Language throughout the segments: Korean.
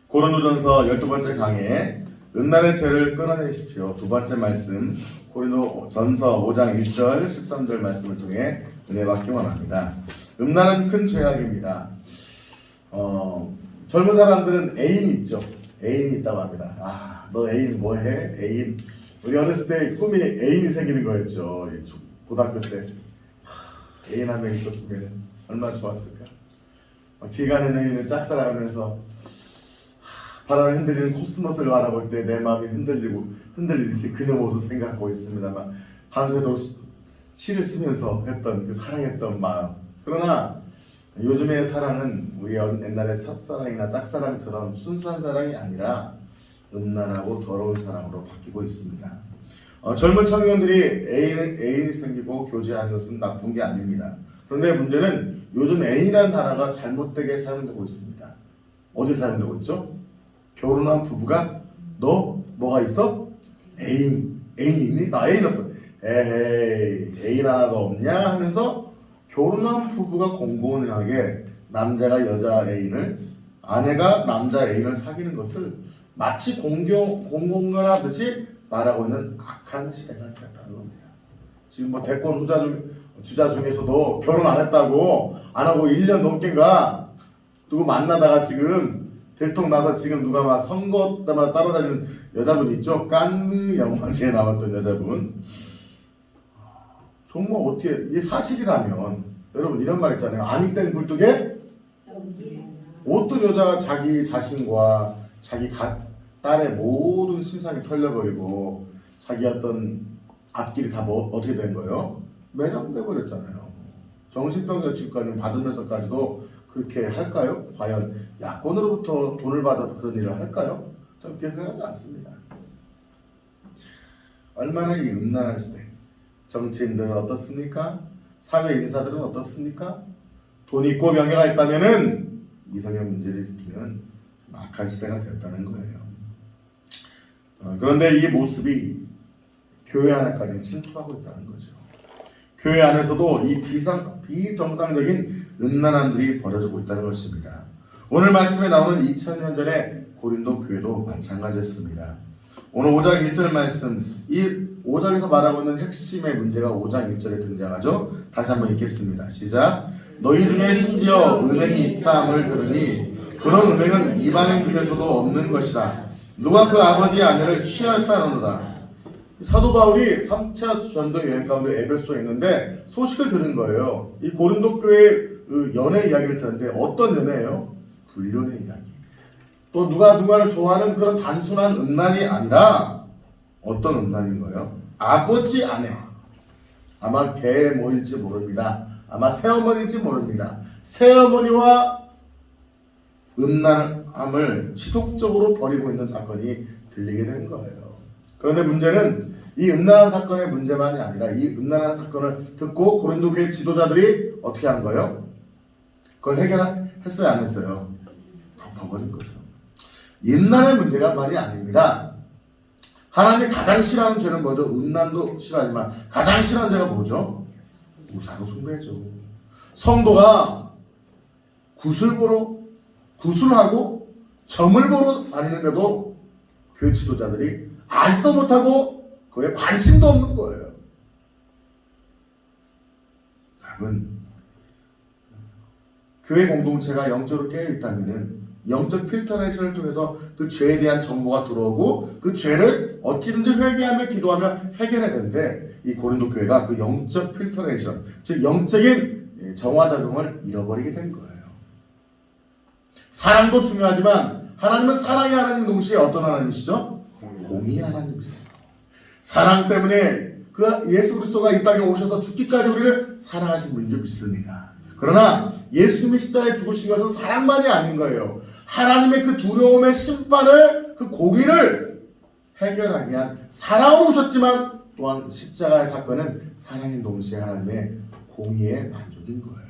고린도전서 12번째 강해 음란의 죄를 끊어내십시오. 두 번째 말씀 고린도전서 5장 1절 13절 말씀을 통해 은혜 받기 원합니다. 음란은 큰 죄악입니다. 젊은 사람들은 애인이 있죠. 애인이 있다고 합니다. 너 애인 뭐해? 애인. 우리 어렸을 때 꿈이 애인이 생기는 거였죠. 고등학교 때 애인 한 명 있었으면 얼마나 좋았을까. 길 가는 애인을 짝사랑하면서 바람에 흔들리는 코스모스를 바라볼 때 내 마음이 흔들리듯이 그녀 모습 생각하고 있습니다만 밤새도록 시를 쓰면서 했던 그 사랑했던 마음. 그러나 요즘의 사랑은 우리 옛날의 첫사랑이나 짝사랑처럼 순수한 사랑이 아니라 음란하고 더러운 사랑으로 바뀌고 있습니다. 젊은 청년들이 애인이 생기고 교제하는 것은 나쁜 게 아닙니다. 그런데 문제는 요즘 애인이라는 단어가 잘못되게 사용되고 있습니다. 어디 사용되고 있죠? 결혼한 부부가 너 뭐가 있어? 애인 있니? 나 애인 없어. 에헤이 애인 하나도 없냐? 하면서 결혼한 부부가 공공연하게 남자가 여자 애인을 아내가 남자 애인을 사귀는 것을 마치 공공연하듯이 말하고 있는 악한 시대가 됐다는 겁니다. 지금 뭐 대권 주자 중에서도 결혼 안 했다고 안 하고 1년 넘게인가 누구 만나다가 지금 들통나서 지금 누가 막 선거 때마다 따라다니는 여자분 있죠? 깐느 영화제에 나왔던 여자분. 정말 어떻게 이게 사실이라면 여러분 이런 말 있잖아요. 아니 땡 굴뚝에 어떤 여자가 자기 자신과 자기 딸의 모든 신상이 털려버리고 자기 어떤 앞길이 다 어떻게 된 거예요? 매장돼 버렸잖아요. 정신병자 취급까지 받으면서까지도 그렇게 할까요? 과연 야권으로부터 돈을 받아서 그런 일을 할까요? 저는 그렇게 생각하지 않습니다. 얼마나 이 음란한 시대. 정치인들은 어떻습니까? 사회 인사들은 어떻습니까? 돈이 있고 명예가 있다면은 이성의 문제를 일으키는 악한 시대가 되었다는 거예요. 그런데 이 모습이 교회 안에까지 침투하고 있다는 거죠. 교회 안에서도 이 비정상적인 음란함들이 벌어지고 있다는 것입니다. 오늘 말씀에 나오는 2000년 전의 고린도 교회도 마찬가지였습니다. 오늘 5장 1절 말씀, 이 5장에서 말하고 있는 핵심의 문제가 5장 1절에 등장하죠. 다시 한번 읽겠습니다. 시작. 너희 중에 심지어 음행이 있다함을 들으니 그런 음행은 이방인 중에서도 없는 것이다. 누가 그 아버지의 아내를 취하였다느니라. 사도 바울이 3차 전도 여행 가운데 에베소에 있는데 소식을 들은 거예요. 이 고린도 교회 연애 이야기를 들었는데 어떤 연애예요? 불륜의 이야기. 또 누가 누가를 좋아하는 그런 단순한 음란이 아니라 어떤 음란인 거예요? 아버지 아내. 아마 계모일지 모릅니다. 아마 새어머니일지 모릅니다. 새어머니와 음란함을 지속적으로 벌이고 있는 사건이 들리게 된 거예요. 그런데 문제는 이 음란한 사건의 문제만이 아니라 이 음란한 사건을 듣고 고린도 교회 지도자들이 어떻게 한 거예요? 그걸 해결했어요? 안 했어요? 덮어버린 거죠. 음란의 문제가 많이 아닙니다. 하나님이 가장 싫어하는 죄는 뭐죠? 음란도 싫어하지만 가장 싫어하는 죄가 뭐죠? 우상 숭배죠. 성도가 구술하고 점을 보러 다니는데도 교회 지도자들이 알지도 못하고 그에 관심도 없는 거예요. 여러분, 교회 공동체가 영적으로 깨어있다면 영적 필터레이션을 통해서 그 죄에 대한 정보가 들어오고 그 죄를 어떻게든지 회개하며 기도하며 해결해야 되는데 이 고린도 교회가 그 영적 필터레이션, 즉 영적인 정화작용을 잃어버리게 된 거예요. 사랑도 중요하지만 하나님은 사랑의 하나님 동시에 어떤 하나님이시죠? 공의의 하나님이세요. 사랑 때문에 그 예수 그리스도가 이 땅에 오셔서 죽기까지 우리를 사랑하신 분인 줄 믿습니다. 그러나 예수님이 십자가에 죽으신 것은 사랑만이 아닌 거예요. 하나님의 그 두려움의 심판을, 그 공의를 해결하기 위한 사랑으로 오셨지만 또한 십자가의 사건은 사랑인 동시에 하나님의 공의의 만족인 거예요.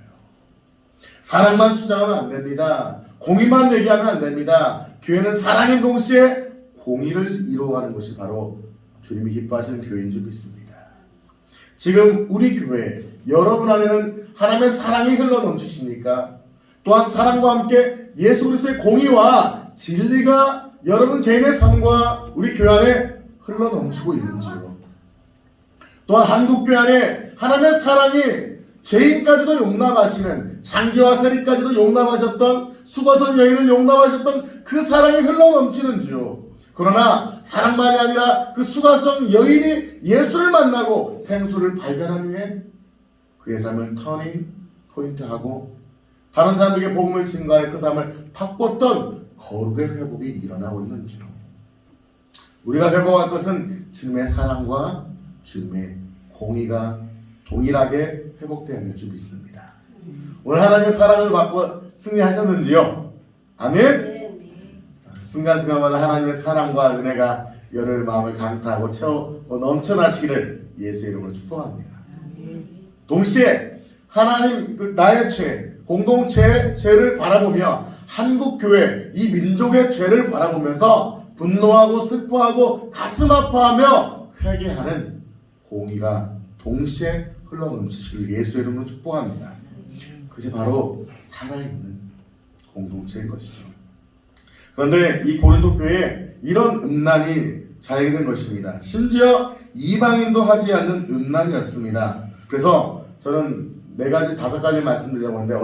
사랑만 주장하면 안 됩니다. 공의만 얘기하면 안 됩니다. 교회는 사랑인 동시에 공의를 이루어가는 것이 바로 주님이 기뻐하시는 교회인 줄 믿습니다. 지금 우리 교회 여러분 안에는 하나님의 사랑이 흘러 넘치십니까? 또한 사랑과 함께 예수 그리스도의 공의와 진리가 여러분 개인의 삶과 우리 교회 안에 흘러넘치고 있는지요? 또한 한국 교회 안에 하나님의 사랑이 죄인까지도 용납하시는, 장기와 세리까지도 용납하셨던, 수거선 여인을 용납하셨던 그 사랑이 흘러넘치는지요? 그러나 사랑만이 아니라 그 수가성 여인이 예수를 만나고 생수를 발견한 후에 그의 삶을 터닝 포인트하고 다른 사람에게 복음을 증거해 그 삶을 바꿨던 거룩의 회복이 일어나고 있는지요. 우리가 회복할 것은 주님의 사랑과 주님의 공의가 동일하게 회복되어야 될 줄 믿습니다. 오늘 하나님의 사랑을 받고 승리하셨는지요? 아멘? 순간순간마다 하나님의 사랑과 은혜가 여러분의 마음을 강타하고 채워 넘쳐나시기를 예수의 이름으로 축복합니다. 동시에 하나님 나의 죄, 공동체의 죄를 바라보며 한국교회, 이 민족의 죄를 바라보면서 분노하고 슬퍼하고 가슴 아파하며 회개하는 공의가 동시에 흘러넘치시길 예수의 이름으로 축복합니다. 그것이 바로 살아있는 공동체인 것이죠. 그런데 이 고린도 교회에 이런 음란이 자행된 것입니다. 심지어 이방인도 하지 않는 음란이었습니다. 그래서 저는 4가지, 5가지 말씀드리려고 하는데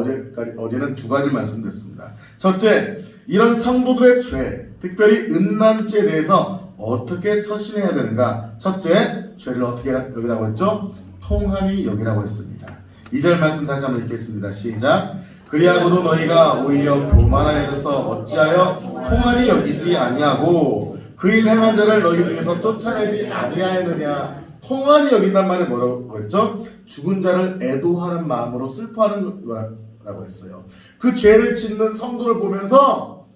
어제는 2가지 말씀드렸습니다. 첫째, 이런 성도들의 죄, 특별히 음란죄에 대해서 어떻게 처신해야 되는가? 첫째, 죄를 어떻게 여기라고 했죠? 통한이 여기라고 했습니다. 2절 말씀 다시 한번 읽겠습니다. 시작. 그리하고도 너희가 오히려 교만하여서 어찌하여 통한이 여기지 아니하고 그 일 행한 자를 너희 중에서 쫓아내지 아니하였느냐. 통한이 여긴단 말이 뭐라고 했죠? 죽은 자를 애도하는 마음으로 슬퍼하는 거라고 했어요. 그 죄를 짓는 성도를 보면서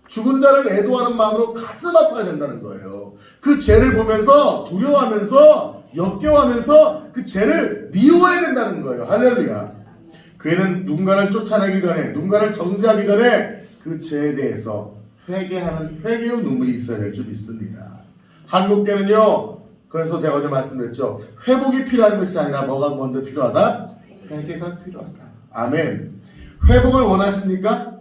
죽은 자를 애도하는 마음으로 가슴 아파야 된다는 거예요. 그 죄를 보면서 두려워하면서 역겨워하면서 그 죄를 미워해야 된다는 거예요. 할렐루야. 교회는 누군가를 쫓아내기 전에, 누군가를 정죄하기 전에 그 죄에 대해서 회개하는 회개의 눈물이 있어야 될 줄 믿습니다. 한국교회는요, 그래서 제가 어제 말씀드렸죠. 회복이 필요한 것이 아니라 뭐가 먼저 필요하다? 회개가 필요하다. 아멘. 회복을 원하십니까?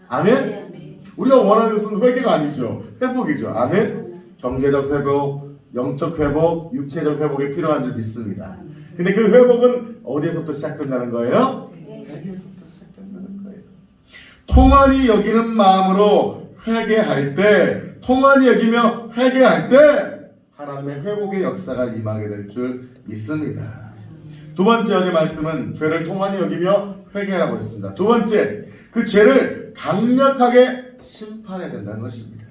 아멘. 우리가 원하는 것은 회개가 아니죠. 회복이죠. 아멘. 경제적 회복, 영적 회복, 육체적 회복이 필요한 줄 믿습니다. 근데 그 회복은 어디에서부터 시작된다는 거예요? 회개에서부터 시작된다는 거예요. 통한이 여기는 마음으로 회개할 때, 통한이 여기며 회개할 때 하나님의 회복의 역사가 임하게 될 줄 믿습니다. 2번째 어제 말씀은 죄를 통한이 여기며 회개하라고 했습니다. 2번째, 그 죄를 강력하게 심판해야 된다는 것입니다.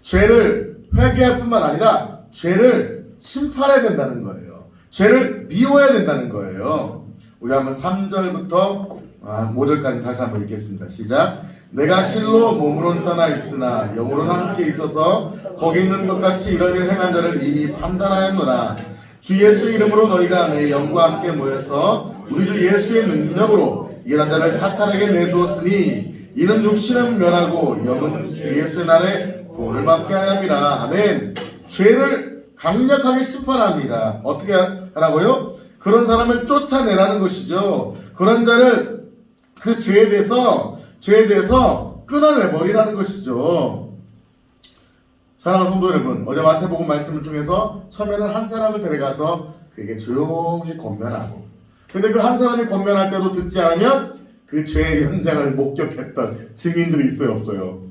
죄를 회개할 뿐만 아니라 죄를 심판해야 된다는 거예요. 죄를 미워해야 된다는 거예요. 우리 한번 3절부터 5절까지 다시 한번 읽겠습니다. 시작. 내가 실로 몸으로는 떠나 있으나 영으로는 함께 있어서 거기 있는 것 같이 이런 일 행한 자를 이미 판단하였노라. 주 예수의 이름으로 너희가 내 영과 함께 모여서 우리 주 예수의 능력으로 이런 자를 사탄에게 내주었으니 이는 육신은 멸하고 영은 주 예수의 날에 구원을 받게 하렵니다. 아멘. 죄를 강력하게 심판합니다. 어떻게 하라고요? 그런 사람을 쫓아내라는 것이죠. 그런 자를 그 죄에 대해서 끊어내버리라는 것이죠. 사랑하는 성도 여러분, 어제 마태복음 말씀을 통해서 처음에는 한 사람을 데려가서 그에게 조용히 권면하고, 근데 그 한 사람이 권면할 때도 듣지 않으면 그 죄의 현장을 목격했던 증인들이 있어요, 없어요?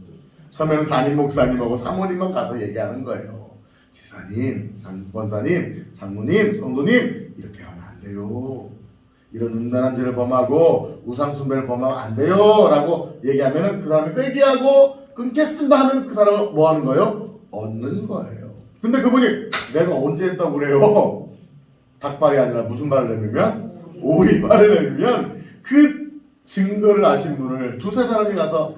처음에는 담임 목사님하고 사모님만 가서 얘기하는 거예요. 지사님, 권사님, 장모님, 성도님, 이렇게 하면 안 돼요. 이런 음란한 죄를 범하고 우상 숭배를 범하면 안 돼요 라고 얘기하면 그 사람이 회개하고 끊겠습니다 하면 그 사람은 뭐 하는 거예요? 얻는 거예요. 근데 그분이 내가 언제 했다고 그래요? 닭발이 아니라 무슨 발을 내밀면? 오리발을 내밀면 그 증거를 아신 분을 2-3 사람이 가서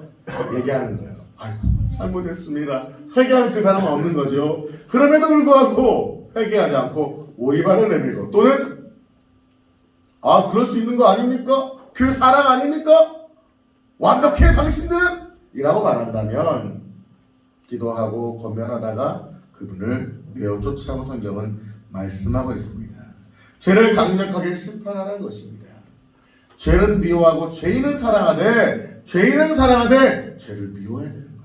얘기하는 거예요. 아이고 잘못했습니다. 회개하는 그 사람은 없는 거죠. 그럼에도 불구하고 회개하지 않고 오리발을 내밀고, 또는 그럴 수 있는 거 아닙니까? 그 사랑 아닙니까? 완벽해 당신들은? 이라고 말한다면 기도하고 권면하다가 그분을 내어 쫓으라고 성경은 말씀하고 있습니다. 죄를 강력하게 심판하라는 것입니다. 죄는 미워하고 죄인은 사랑하되 죄를 미워해야 되는 거예요.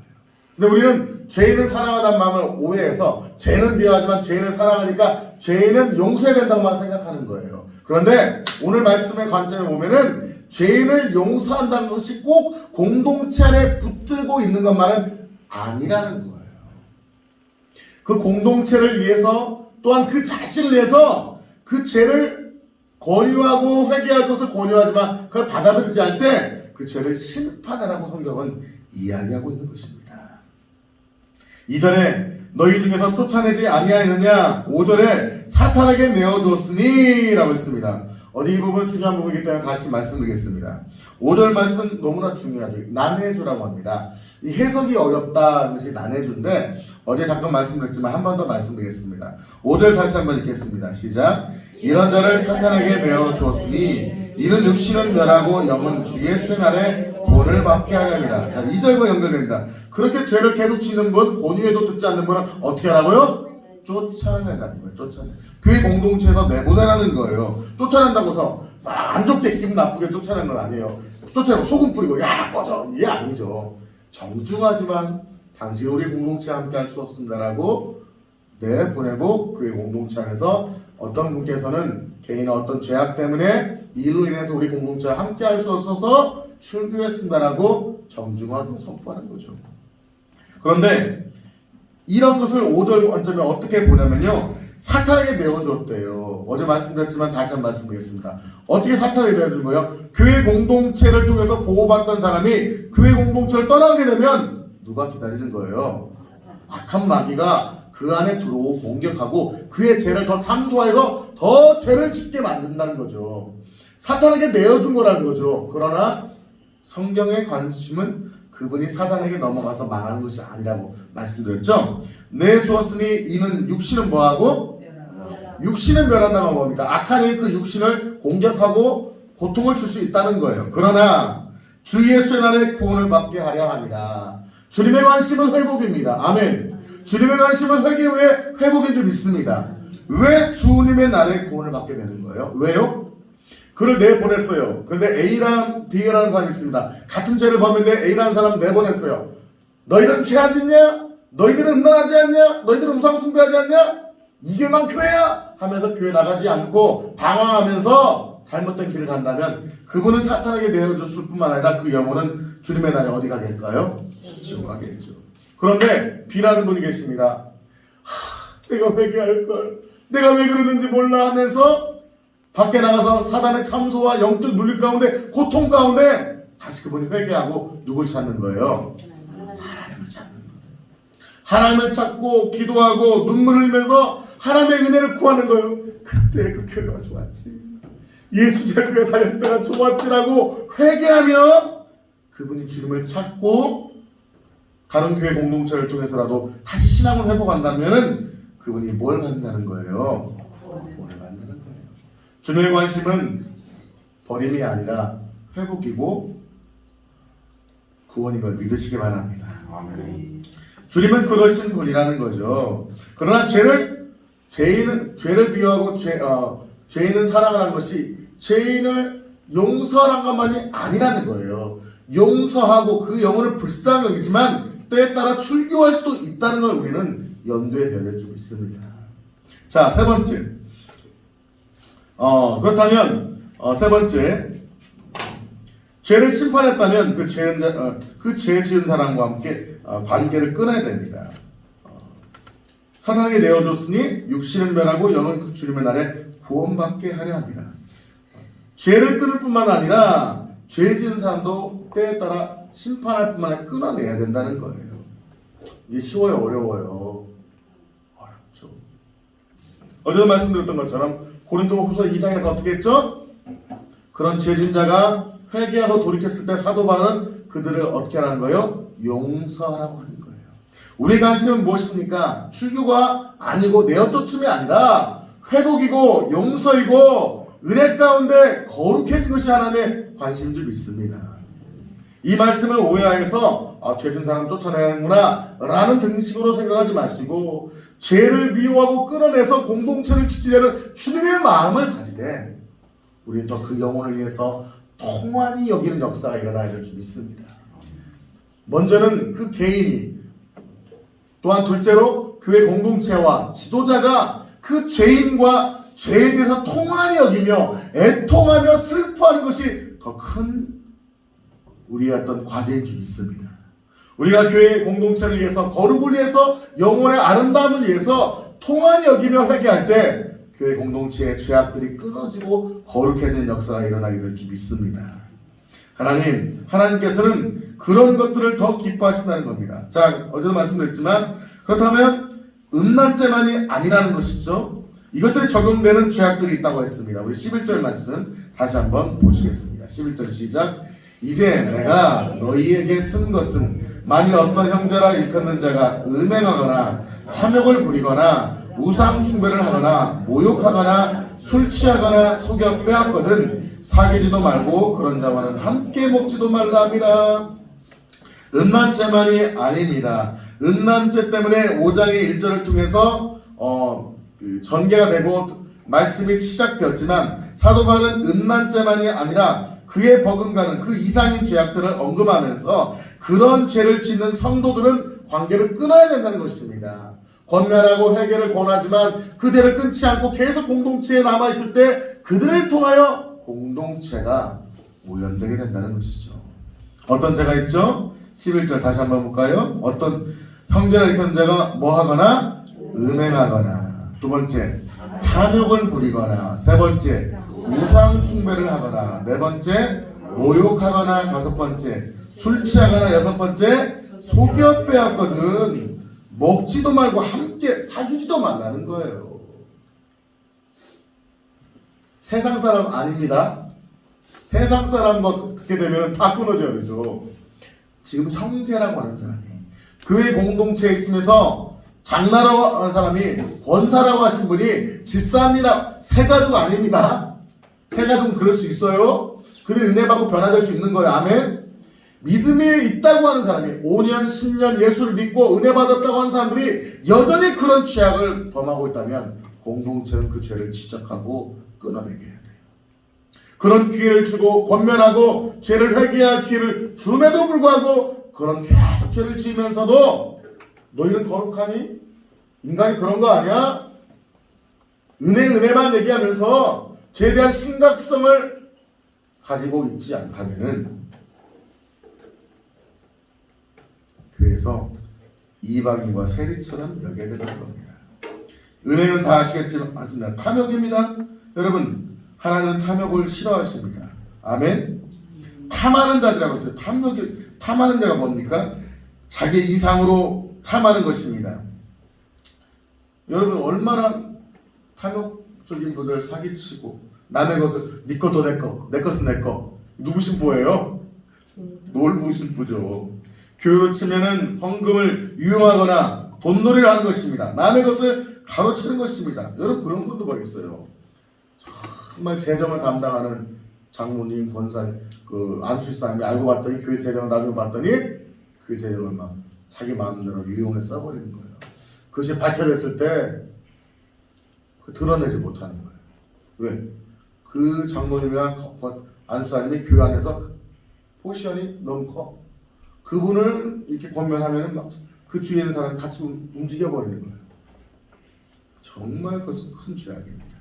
근데 우리는 죄인을 사랑하다는 마음을 오해해서 죄는 미워하지만 죄인을 사랑하니까 죄인은 용서해야 된다고만 생각하는 거예요. 그런데 오늘 말씀의 관점을 보면은 죄인을 용서한다는 것이 꼭 공동체 안에 붙들고 있는 것만은 아니라는 거예요. 그 공동체를 위해서 또한 그 자신을 위해서 그 죄를 권유하고 회개할 것을 권유하지만 그걸 받아들이지 않을 때 그 죄를 심판하라고 성경은 이야기하고 있는 것입니다. 2절에 너희 중에서 쫓아내지 아니하였느냐, 5절에 사탄에게 내어주었으니 라고 했습니다. 이 부분 중요한 부분이기 때문에 다시 말씀드리겠습니다. 5절 말씀 너무나 중요하죠. 난해주라고 합니다. 이 해석이 어렵다는 것이 난해주인데 어제 잠깐 말씀드렸지만 한 번 더 말씀드리겠습니다. 5절 다시 한번 읽겠습니다. 시작. 이런 자를 사탄에게 내어 주었으니 이는 육신은 멸하고 영은 주 예수의 날에 본을 받게 하려니라. 자, 2절과 연결됩니다. 그렇게 죄를 계속 짓는 분, 권유해도 듣지 않는 분은 어떻게 하라고요? 쫓아내라는 거예요. 쫓아내. 교회 공동체에서 내보내라는 거예요. 쫓아낸다고 해서 안 좋게 기분 나쁘게 쫓아내는 건 아니에요. 쫓아내고 소금 뿌리고 야 꺼져 이게 아니죠. 정중하지만 당신 우리 공동체와 함께 할 수 없습니다라고 내보내고 교회 공동체 안에서 어떤 분께서는 개인의 어떤 죄악 때문에 이로 인해서 우리 공동체와 함께 할 수 없어서 출교했습니다라고 정중하게 선포하는 거죠. 그런데 이런 것을 5절 관점에 어떻게 보냐면요, 사탄에게 내어주었대요. 어제 말씀드렸지만 다시 한번 말씀드리겠습니다. 어떻게 사탄에게 내어준 거예요? 교회 공동체를 통해서 보호받던 사람이 교회 공동체를 떠나게 되면 누가 기다리는 거예요? 악한 마귀가 그 안에 들어오고 공격하고 그의 죄를 더 참소해서 더 죄를 짓게 만든다는 거죠. 사탄에게 내어준 거라는 거죠. 그러나 성경의 관심은 그분이 사단에게 넘어가서 망하는 것이 아니라고 말씀드렸죠. 내주었으니 이는 육신은 뭐하고? 육신은 멸한다가 뭡니까? 악한 이는 그 육신을 공격하고 고통을 줄 수 있다는 거예요. 그러나 주 예수의 날에 구원을 받게 하려 함이라. 주님의 관심은 회복입니다. 아멘. 주님의 관심은 회개 후에 회복인 줄 믿습니다. 왜 주님의 날에 구원을 받게 되는 거예요? 왜요? 그를 내보냈어요. 그런데 A랑 B라는 사람이 있습니다. 같은 죄를 범했는데 A라는 사람을 내보냈어요. 너희들은 죄 안 짓냐? 너희들은 음란하지 않냐? 너희들은 우상 숭배하지 않냐? 이게만 교회야? 하면서 교회 나가지 않고 방황하면서 잘못된 길을 간다면 그분은 사탄에게 내어줬을 뿐만 아니라 그 영혼은 주님의 날에 어디 가겠까요? 지옥 가겠죠. 그런데 B라는 분이 계십니다. 내가 회개할걸, 내가 왜 그러는지 몰라 하면서 밖에 나가서 사단의 참소와 영적 눌림 가운데, 고통 가운데 다시 그분이 회개하고 누굴 찾는 거예요? 하나님을 찾는 거예요. 하나님을 찾고 기도하고 눈물을 흘리면서 하나님의 은혜를 구하는 거예요. 그때 그 교회가 좋았지, 예수제 교회 다녔을 때가 좋았지라고 회개하면 그분이 주님을 찾고 다른 교회 공동체를 통해서라도 다시 신앙을 회복한다면 그분이 뭘 받는다는 거예요? 구원을 받는다는 거예요. 주님의 관심은 버림이 아니라 회복이고 구원인 걸 믿으시기 바랍니다. 아멘. 주님은 그러신 분이라는 거죠. 그러나 죄를 비하고 죄인은 사랑을 한 것이 죄인을 용서한 것만이 아니라는 거예요. 용서하고 그 영혼을 불쌍히 여기지만 때에 따라 출교할 수도 있다는 걸 우리는 연두에 배려주고 있습니다. 자, 세 번째. 그렇다면 세 번째, 죄를 심판했다면 그 죄 지은 사람과 함께 관계를 끊어야 됩니다. 사탄에게 내어줬으니 육신은 멸하고 영은 그 주님의 날에 구원받게 하려 합니다. 죄를 끊을 뿐만 아니라 죄 지은 사람도 때에 따라 심판할 뿐만 아니라 끊어내야 된다는 거예요. 이게 쉬워요, 어려워요? 어렵죠. 어제도 말씀드렸던 것처럼 고린도후서 2장에서 어떻게 했죠? 그런 죄 지은 자가 회개하고 돌이켰을 때 사도 바울은 그들을 어떻게 하라는 거예요? 용서하라고 하는 거예요. 우리의 관심은 무엇입니까? 출교가 아니고 내어쫓음이 아니라 회복이고 용서이고 은혜 가운데 거룩해진 것이 하나님의 관심인 줄 믿습니다. 이 말씀을 오해하여서 죄진 사람 쫓아내는구나 라는 등식으로 생각하지 마시고 죄를 미워하고 끌어내서 공동체를 지키려는 주님의 마음을 가지되 우리 또 그 영혼을 위해서 통한히 여기는 역사가 일어나야 될 줄 믿습니다. 먼저는 그 개인이 또한 둘째로 교회 공동체와 지도자가 그 죄인과 죄에 대해서 통한히 여기며 애통하며 슬퍼하는 것이 더 큰 우리의 어떤 과제인 줄 믿습니다. 우리가 교회 공동체를 위해서, 거룩을 위해서, 영혼의 아름다움을 위해서 통한히 여기며 회개할 때 교회 공동체의 죄악들이 끊어지고 거룩해지는 역사가 일어나게 될 줄 믿습니다. 하나님께서는 그런 것들을 더 기뻐하신다는 겁니다. 자, 어제도 말씀드렸지만 그렇다면 음란죄만이 아니라는 것이죠. 이것들이 적용되는 죄악들이 있다고 했습니다. 우리 11절 말씀 다시 한번 보시겠습니다. 11절 시작. 이제 내가 너희에게 쓴 것은 만일 어떤 형제라 일컫는 자가 음행하거나 탐욕을 부리거나 우상 숭배를 하거나 모욕하거나 술 취하거나 속여 빼앗거든 사귀지도 말고 그런 자와는 함께 먹지도 말라 함이라. 음란죄만이 아닙니다. 음란죄 때문에 5장의 1절을 통해서 전개가 되고 말씀이 시작되었지만 사도 바울은 음란죄만이 아니라 그에 버금가는 그 이상인 죄악들을 언급하면서 그런 죄를 짓는 성도들은 관계를 끊어야 된다는 것입니다. 권면하고 회개를 권하지만 그 죄를 끊지 않고 계속 공동체에 남아있을 때 그들을 통하여 공동체가 오염되게 된다는 것이죠. 어떤 죄가 있죠? 11절 다시 한번 볼까요? 어떤 형제나 일컫는 자가 뭐 하거나 음행하거나, 두 번째 탐욕을 부리거나, 세 번째 우상 숭배를 하거나, 네 번째 모욕하거나, 다섯 번째 술 취하거나, 여섯 번째 속여 빼앗거든 먹지도 말고 함께 사귀지도 말라는 거예요. 세상 사람 아닙니다. 세상 사람과 그렇게 되면 다 끊어져야 되죠. 지금 형제라고 하는 사람이 교회 공동체에 있으면서 장나라고 하는 사람이, 권사라고 하신 분이 집사입니다. 새가족 아닙니다. 새가족은 그럴 수 있어요. 그들이 은혜받고 변화될 수 있는 거예요. 아멘. 믿음이 있다고 하는 사람이 5년 10년 예수를 믿고 은혜받았다고 하는 사람들이 여전히 그런 죄악을 범하고 있다면 공동체는 그 죄를 지적하고 끊어내게 해야 돼요. 그런 기회를 주고 권면하고 죄를 회개할 기회를 줌에도 불구하고 그런 계속 죄를 지으면서도 너희는 거룩하니? 인간이 그런 거 아니야? 은혜만 얘기하면서 죄에 대한 심각성을 가지고 있지 않다면은 교회에서 이방인과 세리처럼 여겨야 된다는 겁니다. 은혜는 다 아시겠지만 맞습니다. 탐욕입니다. 여러분, 하나님은 탐욕을 싫어하십니다. 아멘. 탐하는 자들이라고 했어요. 탐하는 자가 뭡니까? 자기 이상으로 탐하는 것입니다. 여러분, 얼마나 탐욕적인 분들 사기치고 남의 것을 네 것도 내 거, 내 것은 내 거. 누구 신부예요? 놀부 신부죠. 교회로 치면은 헌금을 유용하거나 돈놀이를 하는 것입니다. 남의 것을 가로채는 것입니다. 여러분, 그런 분도 막 있어요. 정말 재정을 담당하는 장모님, 권사님, 안수사님이 알고 봤더니 교회 재정을 나중에 봤더니 그 재정을 막 자기 마음대로 유용해 써버리는 거예요. 그것이 밝혀졌을 때 드러내지 못하는 거예요. 왜? 그 장모님이랑 안수사님이 교회 안에서 포지션이 너무 커. 그분을 이렇게 권면하면 막 그 주위에 있는 사람이 같이 움직여버리는 거예요. 정말 그것은 큰 죄악입니다.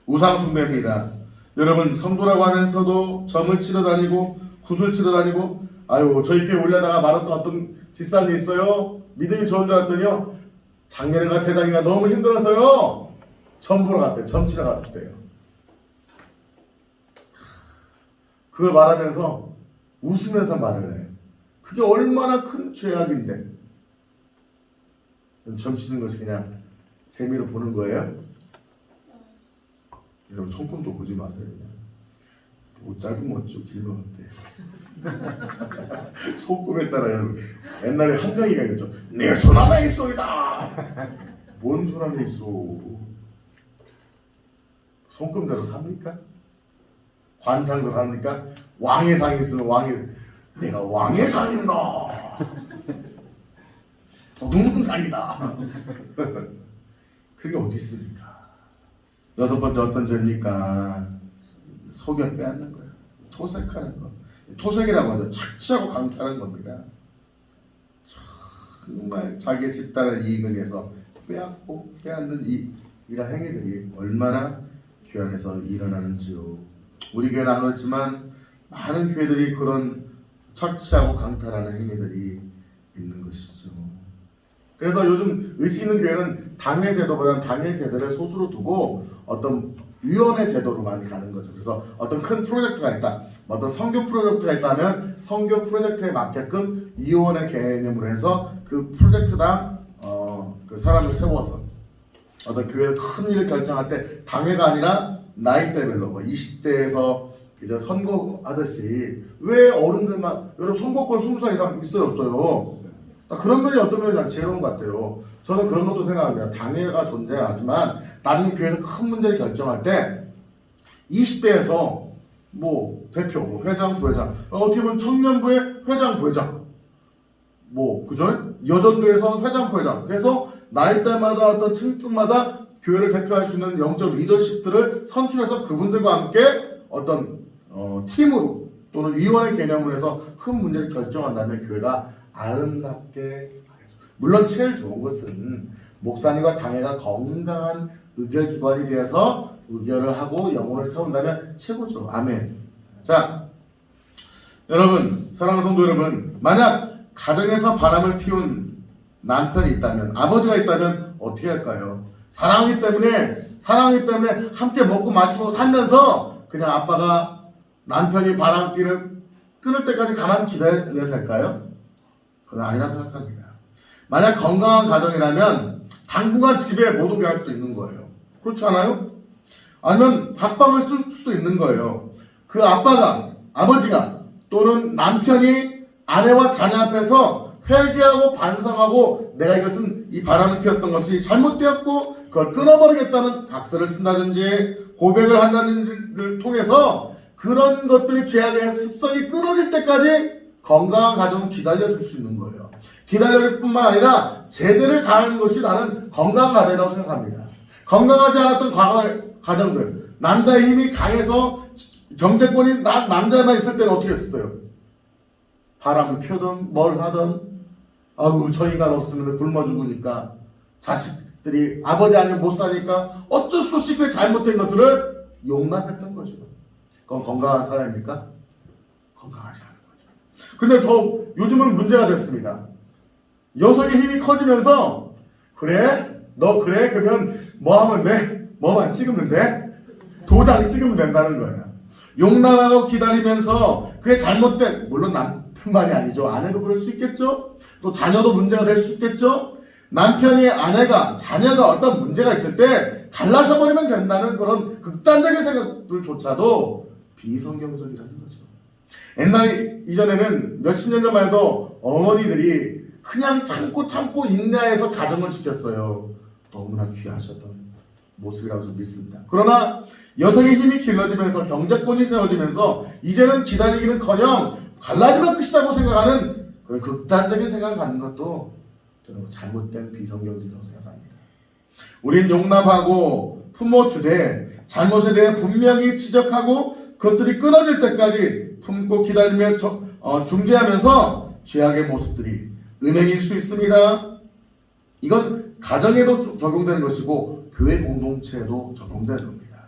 우상숭배입니다. 여러분, 성도라고 하면서도 점을 치러 다니고 굿을 치러 다니고, 아유 저희 교회 올려다가 말았던 어떤 집사님이 있어요. 믿음이 좋은 줄 알았더니요, 작년인가 재작년인가 너무 힘들어서요 점 보러 갔대요. 점 치러 갔을 때요. 그걸 말하면서 웃으면서 말을 해요. 그게 얼마나 큰 죄악인데. 점 치는 것이 그냥 재미로 보는 거예요? 여러분, 손금도 보지 마세요. 그냥. 옷 짧으면 어쩌고 길면 어때? 손금에 따라 여러분, 옛날에 한명이가 있죠. 내 손 하나 있어이다. 뭔 손 하나 있어? 손금대로 삽니까? 관상도 합니까? 왕의 상이 있으면 내가 왕의 상인가? 도둑상이다. 그게 어디 있습니까? 여섯 번째 어떤 죄입니까? 속여 빼앗는 거예요. 토색하는 거. 토색이라고 하죠. 착취하고 강탈하는 겁니다. 정말 자기의 집단의 이익을 위해서 빼앗고 빼앗는 이런 행위들이 얼마나 교회 안에서 일어나는지요. 우리 교회는 안 그렇지만 많은 교회들이 그런 착취하고 강탈하는 행위들이 있는 것이죠. 그래서 요즘 의식 있는 교회는 당회 제도보다는 당회 제도를 소수로 두고 어떤 위원회 제도로 많이 가는 거죠. 그래서 어떤 큰 프로젝트가 있다, 어떤 선교 프로젝트가 있다면 선교 프로젝트에 맞게끔 위원회 개념으로 해서 그 프로젝트당 그 사람을 세워서 어떤 교회의 큰 일을 결정할 때 당회가 아니라 나이대별로 뭐 20대에서 이제 선거하듯이 왜 어른들만 여러분 선거권 20살 이상 있어요 없어요? 그런 면이 어떤 면이 난 지혜로운 것 같아요. 저는 그런 것도 생각합니다. 당회가 존재하지만 나중에 교회에서 큰 문제를 결정할 때 20대에서 뭐 대표, 뭐 회장, 부회장, 어떻게 보면 청년부의 회장, 부회장, 뭐 그죠? 여전도에서 회장, 부회장. 그래서 나이대마다 어떤 층층마다 교회를 대표할 수 있는 영적 리더십들을 선출해서 그분들과 함께 어떤 팀으로 또는 위원회 개념으로 해서 큰 문제를 결정한다면 교회가 아름답게 하겠죠. 물론 제일 좋은 것은 목사님과 당회가 건강한 의결기관이 되어서 의결을 하고 영혼을 세운다면 최고죠. 아멘. 자, 여러분, 사랑하는 성도 여러분, 만약 가정에서 바람을 피운 남편이 있다면, 아버지가 있다면 어떻게 할까요? 사랑하기 때문에 함께 먹고 마시고 살면서 그냥 아빠가 남편이 바람기를 끊을 때까지 가만히 기다려야 될까요? 그건 아니라고 생각합니다. 만약 건강한 가정이라면 당분간 집에 못 오게 할 수도 있는 거예요. 그렇지 않아요? 아니면 밥방을 쓸 수도 있는 거예요. 그 아버지가 또는 남편이 아내와 자녀 앞에서 회개하고 반성하고 내가 이 바람을 피웠던 것이 잘못되었고 그걸 끊어버리겠다는 각서를 쓴다든지 고백을 한다든지를 통해서 그런 것들이 계약의 습성이 끊어질 때까지 건강한 가정은 기다려줄 수 있는 거예요. 기다려줄 뿐만 아니라 제대를 가하는 것이 나는 건강한 가정이라고 생각합니다. 건강하지 않았던 과거의 가정들, 남자의 힘이 강해서 경제권이 남자만 있을 때는 어떻게 했었어요? 바람을 펴든 뭘 하든 아우 저 인간 없으면 굶어 죽으니까 자식들이 아버지 아니면 못 사니까 어쩔 수 없이 그 잘못된 것들을 용납했던 거죠. 그건 건강한 사람입니까? 건강하지 않은 거죠. 그런데 더 요즘은 문제가 됐습니다. 여성의 힘이 커지면서 그러면 뭐 하면 돼? 뭐만 찍으면 돼? 도장 찍으면 된다는 거예요. 용납하고 기다리면서 그게 잘못된, 물론 남편만이 아니죠. 아내도 그럴 수 있겠죠. 또 자녀도 문제가 될 수 있겠죠. 남편이 아내가 자녀가 어떤 문제가 있을 때 갈라서 버리면 된다는 그런 극단적인 생각들조차도 비성경적이라는 거죠. 이전에는 몇십 년 전만 해도 어머니들이 그냥 참고 인내해서 가정을 지켰어요. 너무나 귀하셨던 모습이라고 저는 믿습니다. 그러나 여성의 힘이 길러지면서 경제권이 세워지면서 이제는 기다리기는커녕 갈라지면 끝이라고 생각하는 그런 극단적인 생각을 갖는 것도 저는 잘못된 비성경적이라고 생각합니다. 우린 용납하고 품어주되 잘못에 대해 분명히 지적하고 그것들이 끊어질 때까지 품고 기다리며 중재하면서 죄악의 모습들이 은행일 수 있습니다. 이건 가정에도 적용되는 것이고 교회 공동체에도 적용되는 겁니다.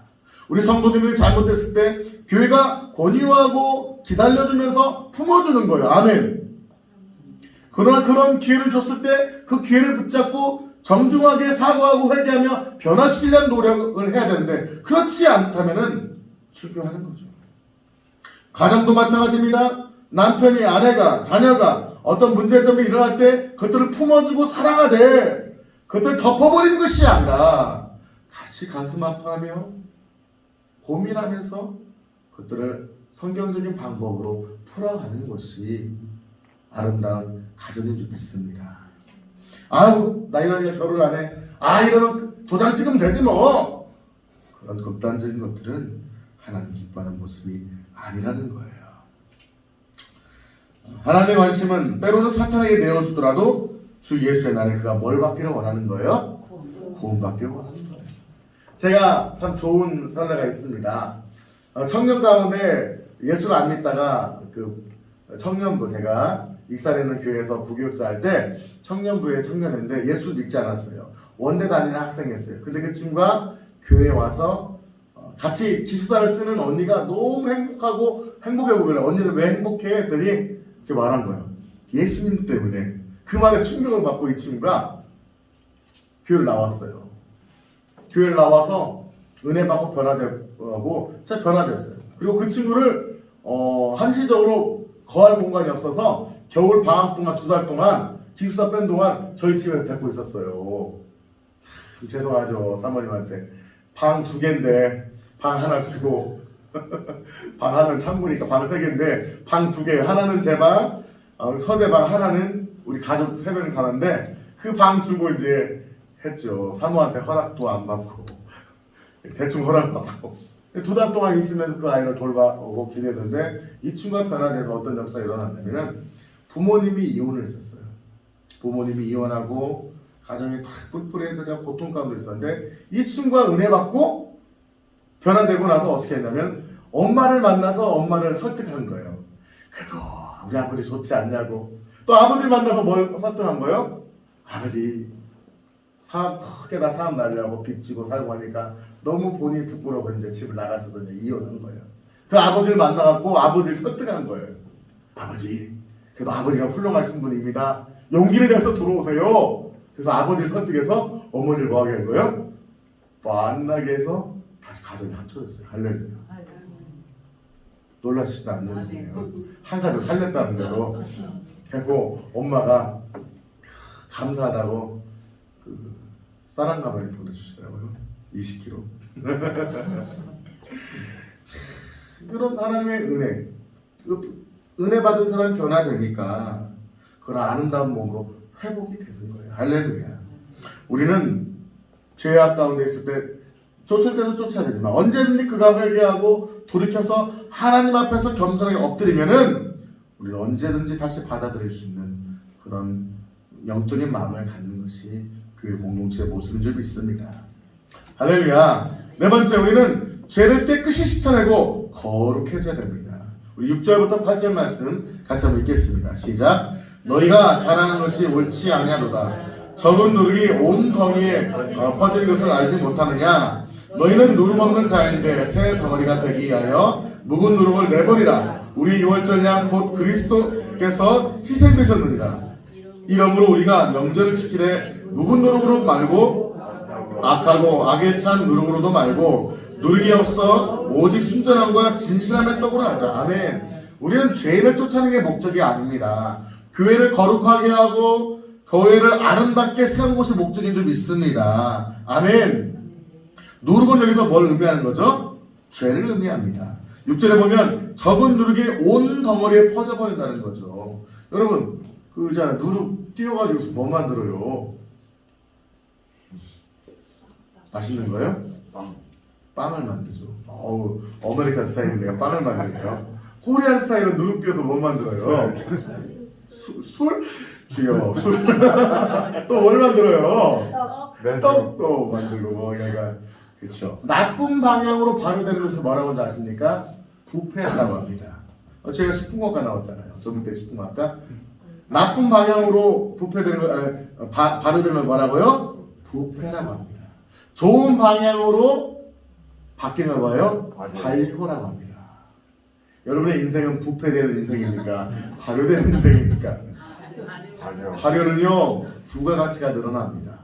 우리 성도님들이 잘못됐을 때 교회가 권유하고 기다려주면서 품어주는 거예요. 아멘. 그러나 그런 기회를 줬을 때 그 기회를 붙잡고 정중하게 사과하고 회개하며 변화시키려는 노력을 해야 되는데 그렇지 않다면은 출교하는 거죠. 가정도 마찬가지입니다. 남편이 아내가 자녀가 어떤 문제점이 일어날 때 그것들을 품어주고 사랑하되 그것들을 덮어버리는 것이 아니라 같이 가슴 아파하며 고민하면서 그것들을 성경적인 방법으로 풀어가는 것이 아름다운 가정인 줄 믿습니다. 아유 나 이러니까 결혼 안 해. 이러면 도장 찍으면 되지 뭐. 그런 극단적인 것들은 하나님 기뻐하는 모습이 아니라는 거예요. 하나님의 관심은 때로는 사탄에게 내어주더라도 주 예수의 날에 그가 뭘 받기를 원하는 거예요? 구원받기를 원하는 거예요. 제가 참 좋은 사례가 있습니다. 청년 가운데 예수를 안 믿다가 그 청년부 제가 익산에 있는 교회에서 부교육자 할 때 청년부의 청년인데 예수 믿지 않았어요. 원대 다니는 학생이었어요. 근데 그 친구가 교회에 와서 같이 기숙사를 쓰는 언니가 너무 행복해 보길래 언니는 왜 행복해? 했더니 이렇게 말한 거예요. 예수님 때문에. 그 말에 충격을 받고 이 친구가 교회를 나왔어요. 교회를 나와서 은혜 받고 변화되고 진짜 변화됐어요. 그리고 그 친구를 한시적으로 거할 공간이 없어서 겨울 방학 동안 2달 동안 기숙사 뺀 동안 저희 집에서 데리고 있었어요. 참 죄송하죠 사모님한테. 방 2개인데 방 하나 주고 방 하나는 창고니까 방 3개인데 방 2개, 하나는 제 방, 서재방, 하나는 우리 가족 3명 사는데 그 방 주고 이제 했죠. 사모한테 허락도 안 받고 대충 허락받고 2달 동안 있으면서 그 아이를 돌봐오고 기대했는데 이 친구가 변화돼서 어떤 역사가 일어났냐면 부모님이 이혼을 했었어요. 부모님이 이혼하고 가정이 탁 뿔뿔해서 고통 가운데 있었는데 이 친구가 은혜 받고 변화되고 나서 어떻게 했냐면 엄마를 만나서 엄마를 설득한 거예요. 그래도 우리 아버지 좋지 않냐고. 또 아버지 만나서 뭘 설득한 거예요? 아버지 사업 크게 다 사업 날려고 빚지고 살고 하니까 너무 본인이 부끄러워 이제 집을 나가셔서 이제 이혼한 거예요. 그 아버지를 만나갖고 아버지를 설득한 거예요. 아버지, 그래도 아버지가 훌륭하신 분입니다. 용기를 내서 들어오세요. 그래서 아버지를 설득해서 어머니를 뭐하게 한 거예요? 만나게 해서 다시 가정이 합쳐졌어요. 할렐루야. 놀라시지도 않으시네요. 한 가족 살렸다는데도. 그리고 엄마가 감사하다고 그 쌀한 가마를 보내주시더라고요. 20kg. 그런 하나님의 은혜, 은혜 받은 사람 변화되니까 그런 아름다운 몸으로 회복이 되는 거예요. 할렐루야. 우리는 죄악 가운데 있을 때 쫓을 때도 쫓아야 되지만 언제든지 그가 회개하고 돌이켜서 하나님 앞에서 겸손하게 엎드리면은 우리는 언제든지 다시 받아들일 수 있는 그런 영적인 마음을 갖는 것이 교회 공동체의 모습인 줄 믿습니다. 할렐루야. 네 번째, 우리는 죄를 깨끗이 씻어내고 거룩해져야 됩니다. 우리 6절부터 8절 말씀 같이 한번 읽겠습니다. 시작. 너희가 잘하는 것이 옳지 아니하도다. 적은 누룩이 온 덩이에 퍼진 것을 알지 못하느냐. 너희는 누룩 없는 자인데 새 덩어리가 되기 위하여 묵은 누룩을 내버리라. 우리 유월절 양 곧 그리스도께서 희생되셨느니라. 이러므로 우리가 명절을 지키되 묵은 누룩으로 말고 악하고 악에 찬 누룩으로도 말고 누룩이 없어 오직 순전함과 진실함의 떡으로 하자. 아멘. 우리는 죄를 쫓아내는 게 목적이 아닙니다. 교회를 거룩하게 하고 교회를 아름답게 세우는 것이 목적인 줄 믿습니다. 아멘. 누룩은 여기서 뭘 의미하는 거죠? 죄를 의미합니다. 6절에 보면 적은 누룩이 온 덩어리에 퍼져버린다는 거죠. 여러분 그 있잖아요. 누룩 띄워가지고 뭐 만들어요? 맛있는 거예요? 빵을 만들죠. 아메리칸 스타일은 내가 빵을 만들어요. 코리안 스타일은 누룩 띄워서 뭐 만들어요? 술? 주여 술. 또 뭘 만들어요? 떡도 만들고 약간 그렇죠. 나쁜 방향으로 발효되는 것을 뭐라고 하는지 아십니까? 부패라고 합니다. 제가 식품학과 나왔잖아요. 좀 이때 식품학과. 나쁜 방향으로 부패되는 걸 발효되는 걸 뭐라고요? 부패라고 합니다. 좋은 방향으로 바뀌는 걸 뭐예요? 발효라고 합니다. 여러분의 인생은 부패되는 인생입니까? 발효되는 인생입니까? 발효는요 부가가치가 늘어납니다.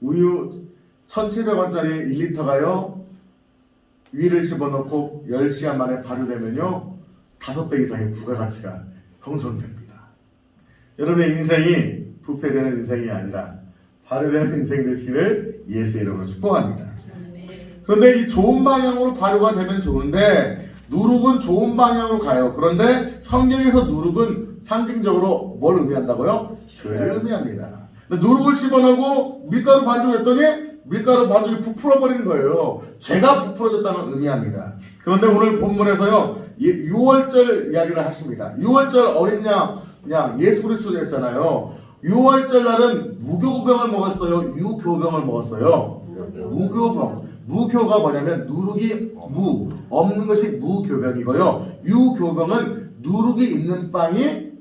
우유 1,700원짜리 1리터가요 위를 집어넣고 10시간 만에 발효되면요 5배 이상의 부가가치가 형성됩니다. 여러분의 인생이 부패되는 인생이 아니라 발효되는 인생 되시기를 예수의 이름으로 축복합니다. 그런데 이 좋은 방향으로 발효가 되면 좋은데 누룩은 좋은 방향으로 가요. 그런데 성경에서 누룩은 상징적으로 뭘 의미한다고요? 죄를 의미합니다. 누룩을 집어넣고 밀가루 반죽했더니 밀가루 반죽이 부풀어버리는 거예요. 죄가 부풀어졌다는 의미합니다. 그런데 오늘 본문에서요 6월절 이야기를 하십니다. 6월절 어린 양 예수 그리스도를 했잖아요. 6월절 날은 무교병을 먹었어요. 유교병을 먹었어요. 무교병. 무교가 뭐냐면 누룩이 없는 것이 무교병이고요. 유교병은 누룩이 있는 빵이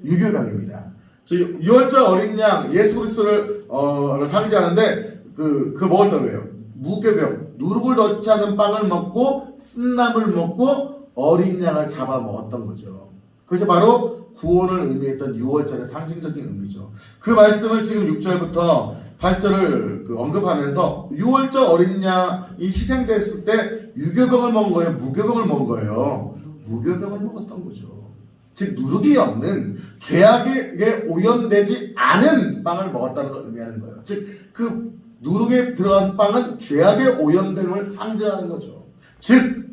유교병입니다. 유월절 어린 양 예수 그리스도를 상징하는데 그 먹을 때 왜요? 무교병, 누룩을 넣지 않은 빵을 먹고 쓴나물 먹고 어린 양을 잡아 먹었던 거죠. 그것이 바로 구원을 의미했던 유월절의 상징적인 의미죠. 그 말씀을 지금 6절부터 8절을 언급하면서 유월절 어린 양이 희생됐을 때 유교병을 먹은 거예요? 무교병을 먹은 거예요? 무교병을 먹었던 거죠. 즉 누룩이 없는 죄악에 오염되지 않은 빵을 먹었다는 걸 의미하는 거예요. 즉 그 누룩에 들어간 빵은 죄악에 오염됨을 상징하는 거죠. 즉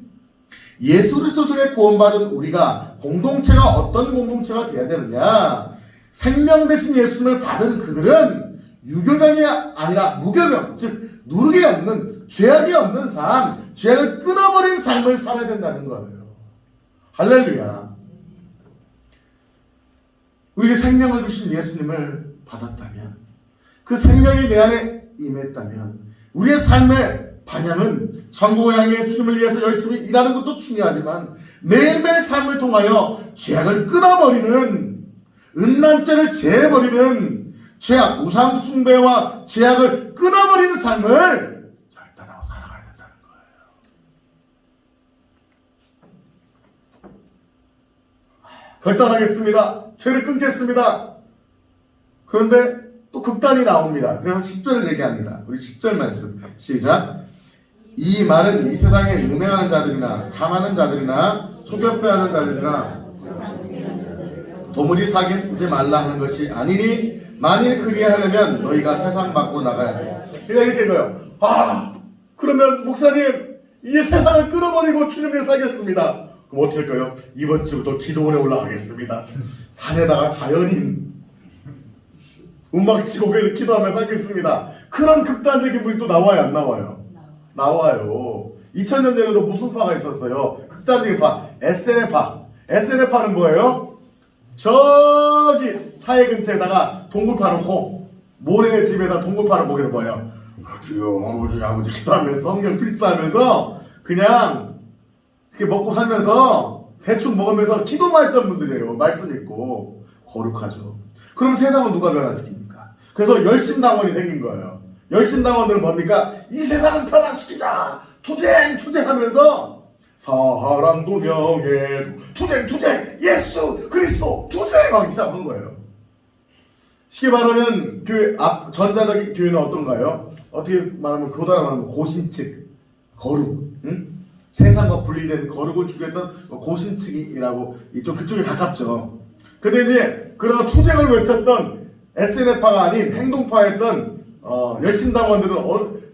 예수 그리스도 통해 구원받은 우리가 공동체가 어떤 공동체가 되어야 되느냐? 생명 대신 예수님을 받은 그들은 유교병이 아니라 무교병, 즉 누룩이 없는 죄악이 없는 삶, 죄악을 끊어버린 삶을 살아야 된다는 거예요. 할렐루야. 우리에게 생명을 주신 예수님을 받았다면, 그 생명이 내 안에 임했다면 우리의 삶의 방향은 천국을 향해 주님을 위해서 열심히 일하는 것도 중요하지만 매일매일 삶을 통하여 죄악을 끊어버리는, 음란죄를 제해버리는, 죄악, 우상 숭배와 죄악을 끊어버리는 삶을 결단하고 살아가야 된다는 거예요. 결단하겠습니다. 죄를 끊겠습니다. 그런데 또 극단이 나옵니다. 그래서 10절을 얘기합니다. 우리 10절 말씀 시작. 이 말은 이 세상에 음행하는 자들이나 탐하는 자들이나 소견배하는 자들이나 도무지 사귀지 말라 하는 것이 아니니 만일 그리하려면 너희가 세상 밖으로 나가야 돼. 그러니까 이렇게 거요. 그러면 목사님 이제 세상을 끊어버리고 주님을 살겠습니다. 그럼 어떻게 할까요? 이번 주부터 기도원에 올라가겠습니다. 산에다가 자연인 음악 치고 기도하며 살겠습니다. 그런 극단적인 분이 또 나와요, 안 나와요? 나와요. 2000년 전에도 무슨 파가 있었어요? 극단적인 파, SNF파. SNF파는 뭐예요? 저기 사해 근처에다가 동굴 파놓고 모래집에다 동굴 파놓고 거기서 뭐예요? 주여 아버지 기도하면서 성경 필사하면서 그냥 이렇게 먹고 살면서 대충 먹으면서 기도만 했던 분들이에요. 말씀 읽고. 거룩하죠. 그럼 세상은 누가 변화시킵니까? 그래서 열심당원이 생긴 거예요. 열심당원들은 뭡니까? 이 세상을 변화시키자! 투쟁하면서 사랑도 명예도 투쟁 예수 그리스도 투쟁하기 시작한 거예요. 쉽게 말하면 교회 전자적인 교회는 어떤가요? 어떻게 말하면 교단을 말하면 고신측, 거룩, 응? 세상과 분리된 거룩을 추구했던 고신측이라고 좀 그쪽에 가깝죠. 근데 이제 그런 투쟁을 외쳤던 SNF파가 아닌 행동파였던 열심당원들은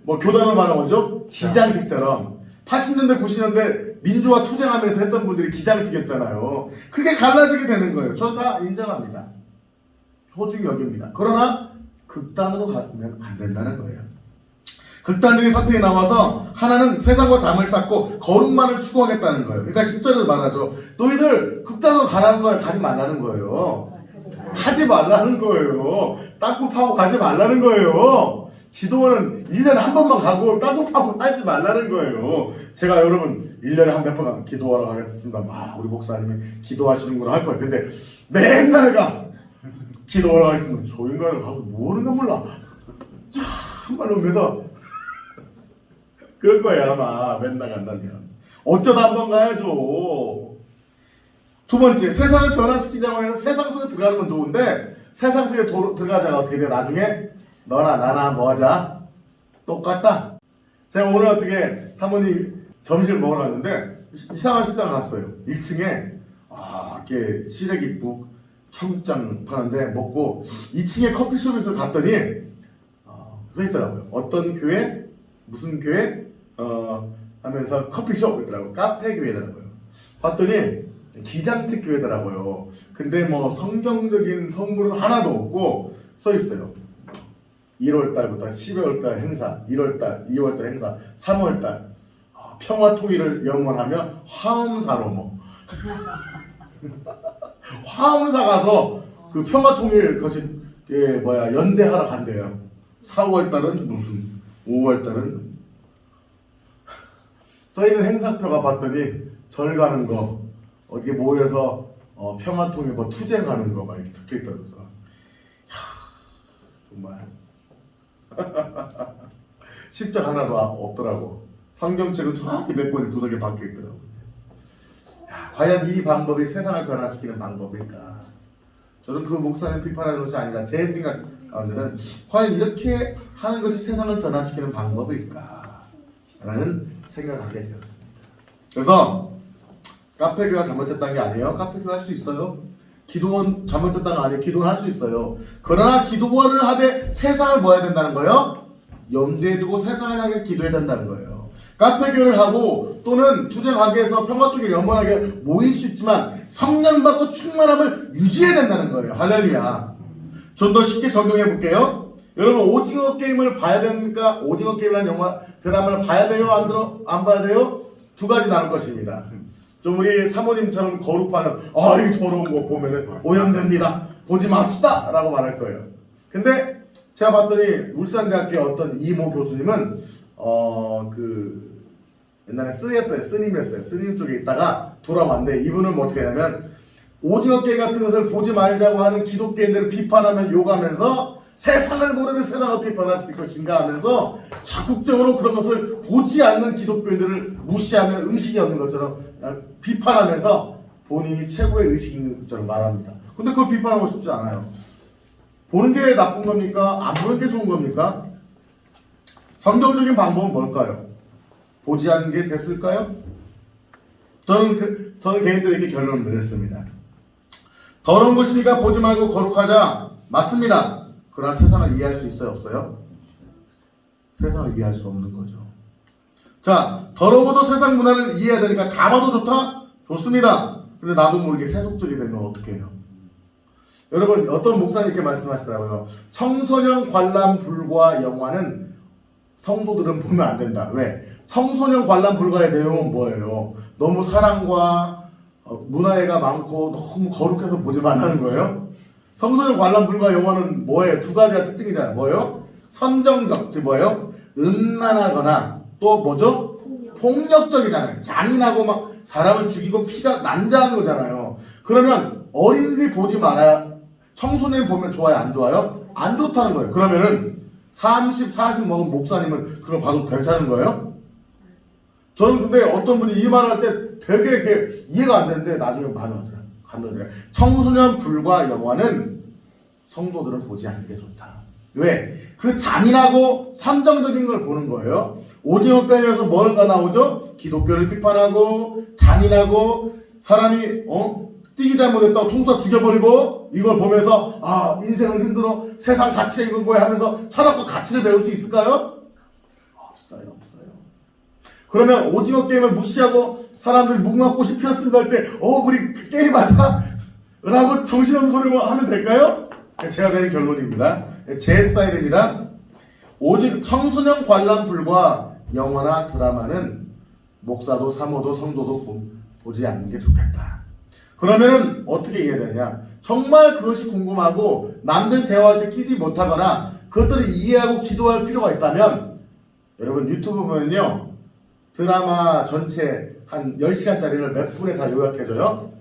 교단을 말하는 거죠. 기장직처럼 80년대 90년대 민주화 투쟁하면서 했던 분들이 기장직이었잖아요. 그게 갈라지게 되는 거예요. 저는 다 인정합니다. 소중히 여깁니다. 그러나 극단으로 가면 안 된다는 거예요. 극단적인 선택이 나와서 하나는 세상과 담을 쌓고 거룩만을 추구하겠다는 거예요. 그러니까 10절에서 말하죠. 너희들 극단으로 가라는 거예요. 가지 말라는 거예요. 가지 말라는 거예요. 땅굴 파고 가지 말라는 거예요. 기도원은 1년에 한 번만 가고 땅굴 파고 하지 말라는 거예요. 제가 여러분 1년에 한 몇 번 기도하러 가겠습니다. 우리 목사님이 기도하시는구나 할 거예요. 근데 맨날 기도하러 가겠습니다. 저 인간을 가서 모르는 거 몰라. 참말로 오면서 그럴 거예요 아마. 맨날 간다면 어쩌다 한 번 가야죠. 두 번째, 세상을 변화시키자고 해서 세상 속에 들어가는 건 좋은데 세상 속에 들어가자가 어떻게 돼? 나중에 너나 나나 뭐하자? 똑같다. 제가 오늘 어떻게 사모님 점심을 먹으러 갔는데 이상한 식당을 갔어요. 1층에 이렇게 시래기국 청국장 파는데 먹고 2층에 커피숍에서 갔더니 써 있더라고요. 어떤 교회? 무슨 교회? 하면서 커피숍 있더라고요. 카페 교회더라고요. 봤더니 기장측 교회더라고요. 근데 성경적인 성물은 하나도 없고 써 있어요. 1월달부터 12월달 행사, 1월달, 2월달 행사, 3월달 평화 통일을 영원하며 화엄사로 화엄사 가서 그 평화 통일 것이 연대하러 간대요. 4월달은 무슨, 5월달은 써있는 행사표가 봤더니 절 가는 거, 어디에 모여서 평화통일 뭐 투쟁하는 거 막 이렇게 적혀 있더라고요. 정말 10장 하나도 없더라고. 성경책은 정확히 몇 권이 구석에 박혀 있더라고. 과연 이 방법이 세상을 변화시키는 방법일까? 저는 그 목사님 비판하는 것이 아니라 제 생각 가운데는 과연 이렇게 하는 것이 세상을 변화시키는 방법일까? 라는 생각을 하게 되었습니다. 그래서 카페교가 잘못됐다는 게 아니에요. 카페교가 할 수 있어요. 기도원 잘못됐다는 거 아니에요. 기도는 할 수 있어요. 그러나 기도원을 하되 세상을 뭐 해야 된다는 거예요? 염두에 두고 세상을 향해 기도해야 된다는 거예요. 카페교를 하고 또는 투쟁하기에서 평화통일 영원하게 모일 수 있지만 성령받고 충만함을 유지해야 된다는 거예요. 할렐루야. 좀 더 쉽게 적용해 볼게요. 여러분 오징어 게임을 봐야 됩니까? 오징어 게임이라는 영화 드라마를 봐야 돼요? 안 봐야 돼요? 두 가지 나눌 것입니다. 좀 우리 사모님처럼 거룩하는 이 더러운 거 보면은 오염됩니다. 보지 맙시다 라고 말할 거예요. 근데 제가 봤더니 울산대학교 어떤 이모 교수님은 그 옛날에 스님이었어요. 스님 쪽에 있다가 돌아왔는데 이분은 뭐 어떻게 하냐면 오징어 게임 같은 것을 보지 말자고 하는 기독교인들을 비판하면 욕하면서 세상을 모르는 세상을 어떻게 변화시킬 것인가 하면서 적극적으로 그런 것을 보지 않는 기독교인들을 무시하며 의식이 없는 것처럼 비판하면서 본인이 최고의 의식이 있는 것처럼 말합니다. 근데 그걸 비판하고 싶지 않아요. 보는 게 나쁜 겁니까? 안 보는 게 좋은 겁니까? 성경적인 방법은 뭘까요? 보지 않는 게 대수일까요? 저는 개인적으로 이렇게 결론을 내렸습니다. 더러운 것이니까 보지 말고 거룩하자. 맞습니다. 그러나 세상을 이해할 수 있어요? 없어요? 세상을 이해할 수 없는 거죠. 자, 더러워도 세상 문화를 이해해야 되니까 다 봐도 좋다? 좋습니다. 근데 나도 모르게 세속적이 되면 어떻게 해요? 여러분 어떤 목사님 이렇게 말씀하시더라고요. 청소년 관람 불가 영화는 성도들은 보면 안 된다. 왜? 청소년 관람 불가의 내용은 뭐예요? 너무 사랑과 문화예가 많고 너무 거룩해서 보지 말라는 거예요. 청소년 관람 불가 영화는 뭐예요? 두 가지가 특징이잖아요. 뭐예요? 선정적, 즉 뭐예요? 음란하거나 또 뭐죠? 폭력적이잖아요. 잔인하고 막 사람을 죽이고 피가 난자한 거잖아요. 그러면 어린이들이 보지 말아야 청소년 보면 좋아요? 안 좋아요? 안 좋다는 거예요. 그러면은 30, 40 먹은 목사님은 그걸 봐도 괜찮은 거예요? 저는 근데 어떤 분이 이 말할 때 되게 이렇게 이해가 안 되는데 나중에 감동이래요. 청소년 불가 영화는 성도들은 보지 않는 게 좋다. 왜? 그 잔인하고 선정적인 걸 보는 거예요. 오징어 게임에서 뭐가 나오죠? 기독교를 비판하고 잔인하고 사람이 뛰기 잘못했다고 총사 죽여버리고 이걸 보면서 인생은 힘들어 세상 가치가 이건 뭐야 하면서 철학과 가치를 배울 수 있을까요? 없어요. 그러면 오징어 게임을 무시하고 사람들이 무궁화 꽃이 피었습니다 할 때 우리 게임하자 라고 정신없는 소리만 하면 될까요? 제가 내린 결론입니다. 제 스타일입니다. 오직 청소년 관람 불가 영화나 드라마는 목사도 사모도 성도도 보지 않는 게 좋겠다. 그러면은 어떻게 이해해야 되냐? 정말 그것이 궁금하고 남들 대화할 때 끼지 못하거나 그것들을 이해하고 기도할 필요가 있다면 여러분 유튜브 보면요 드라마 전체 한 10시간짜리를 몇 분에 다 요약해줘요?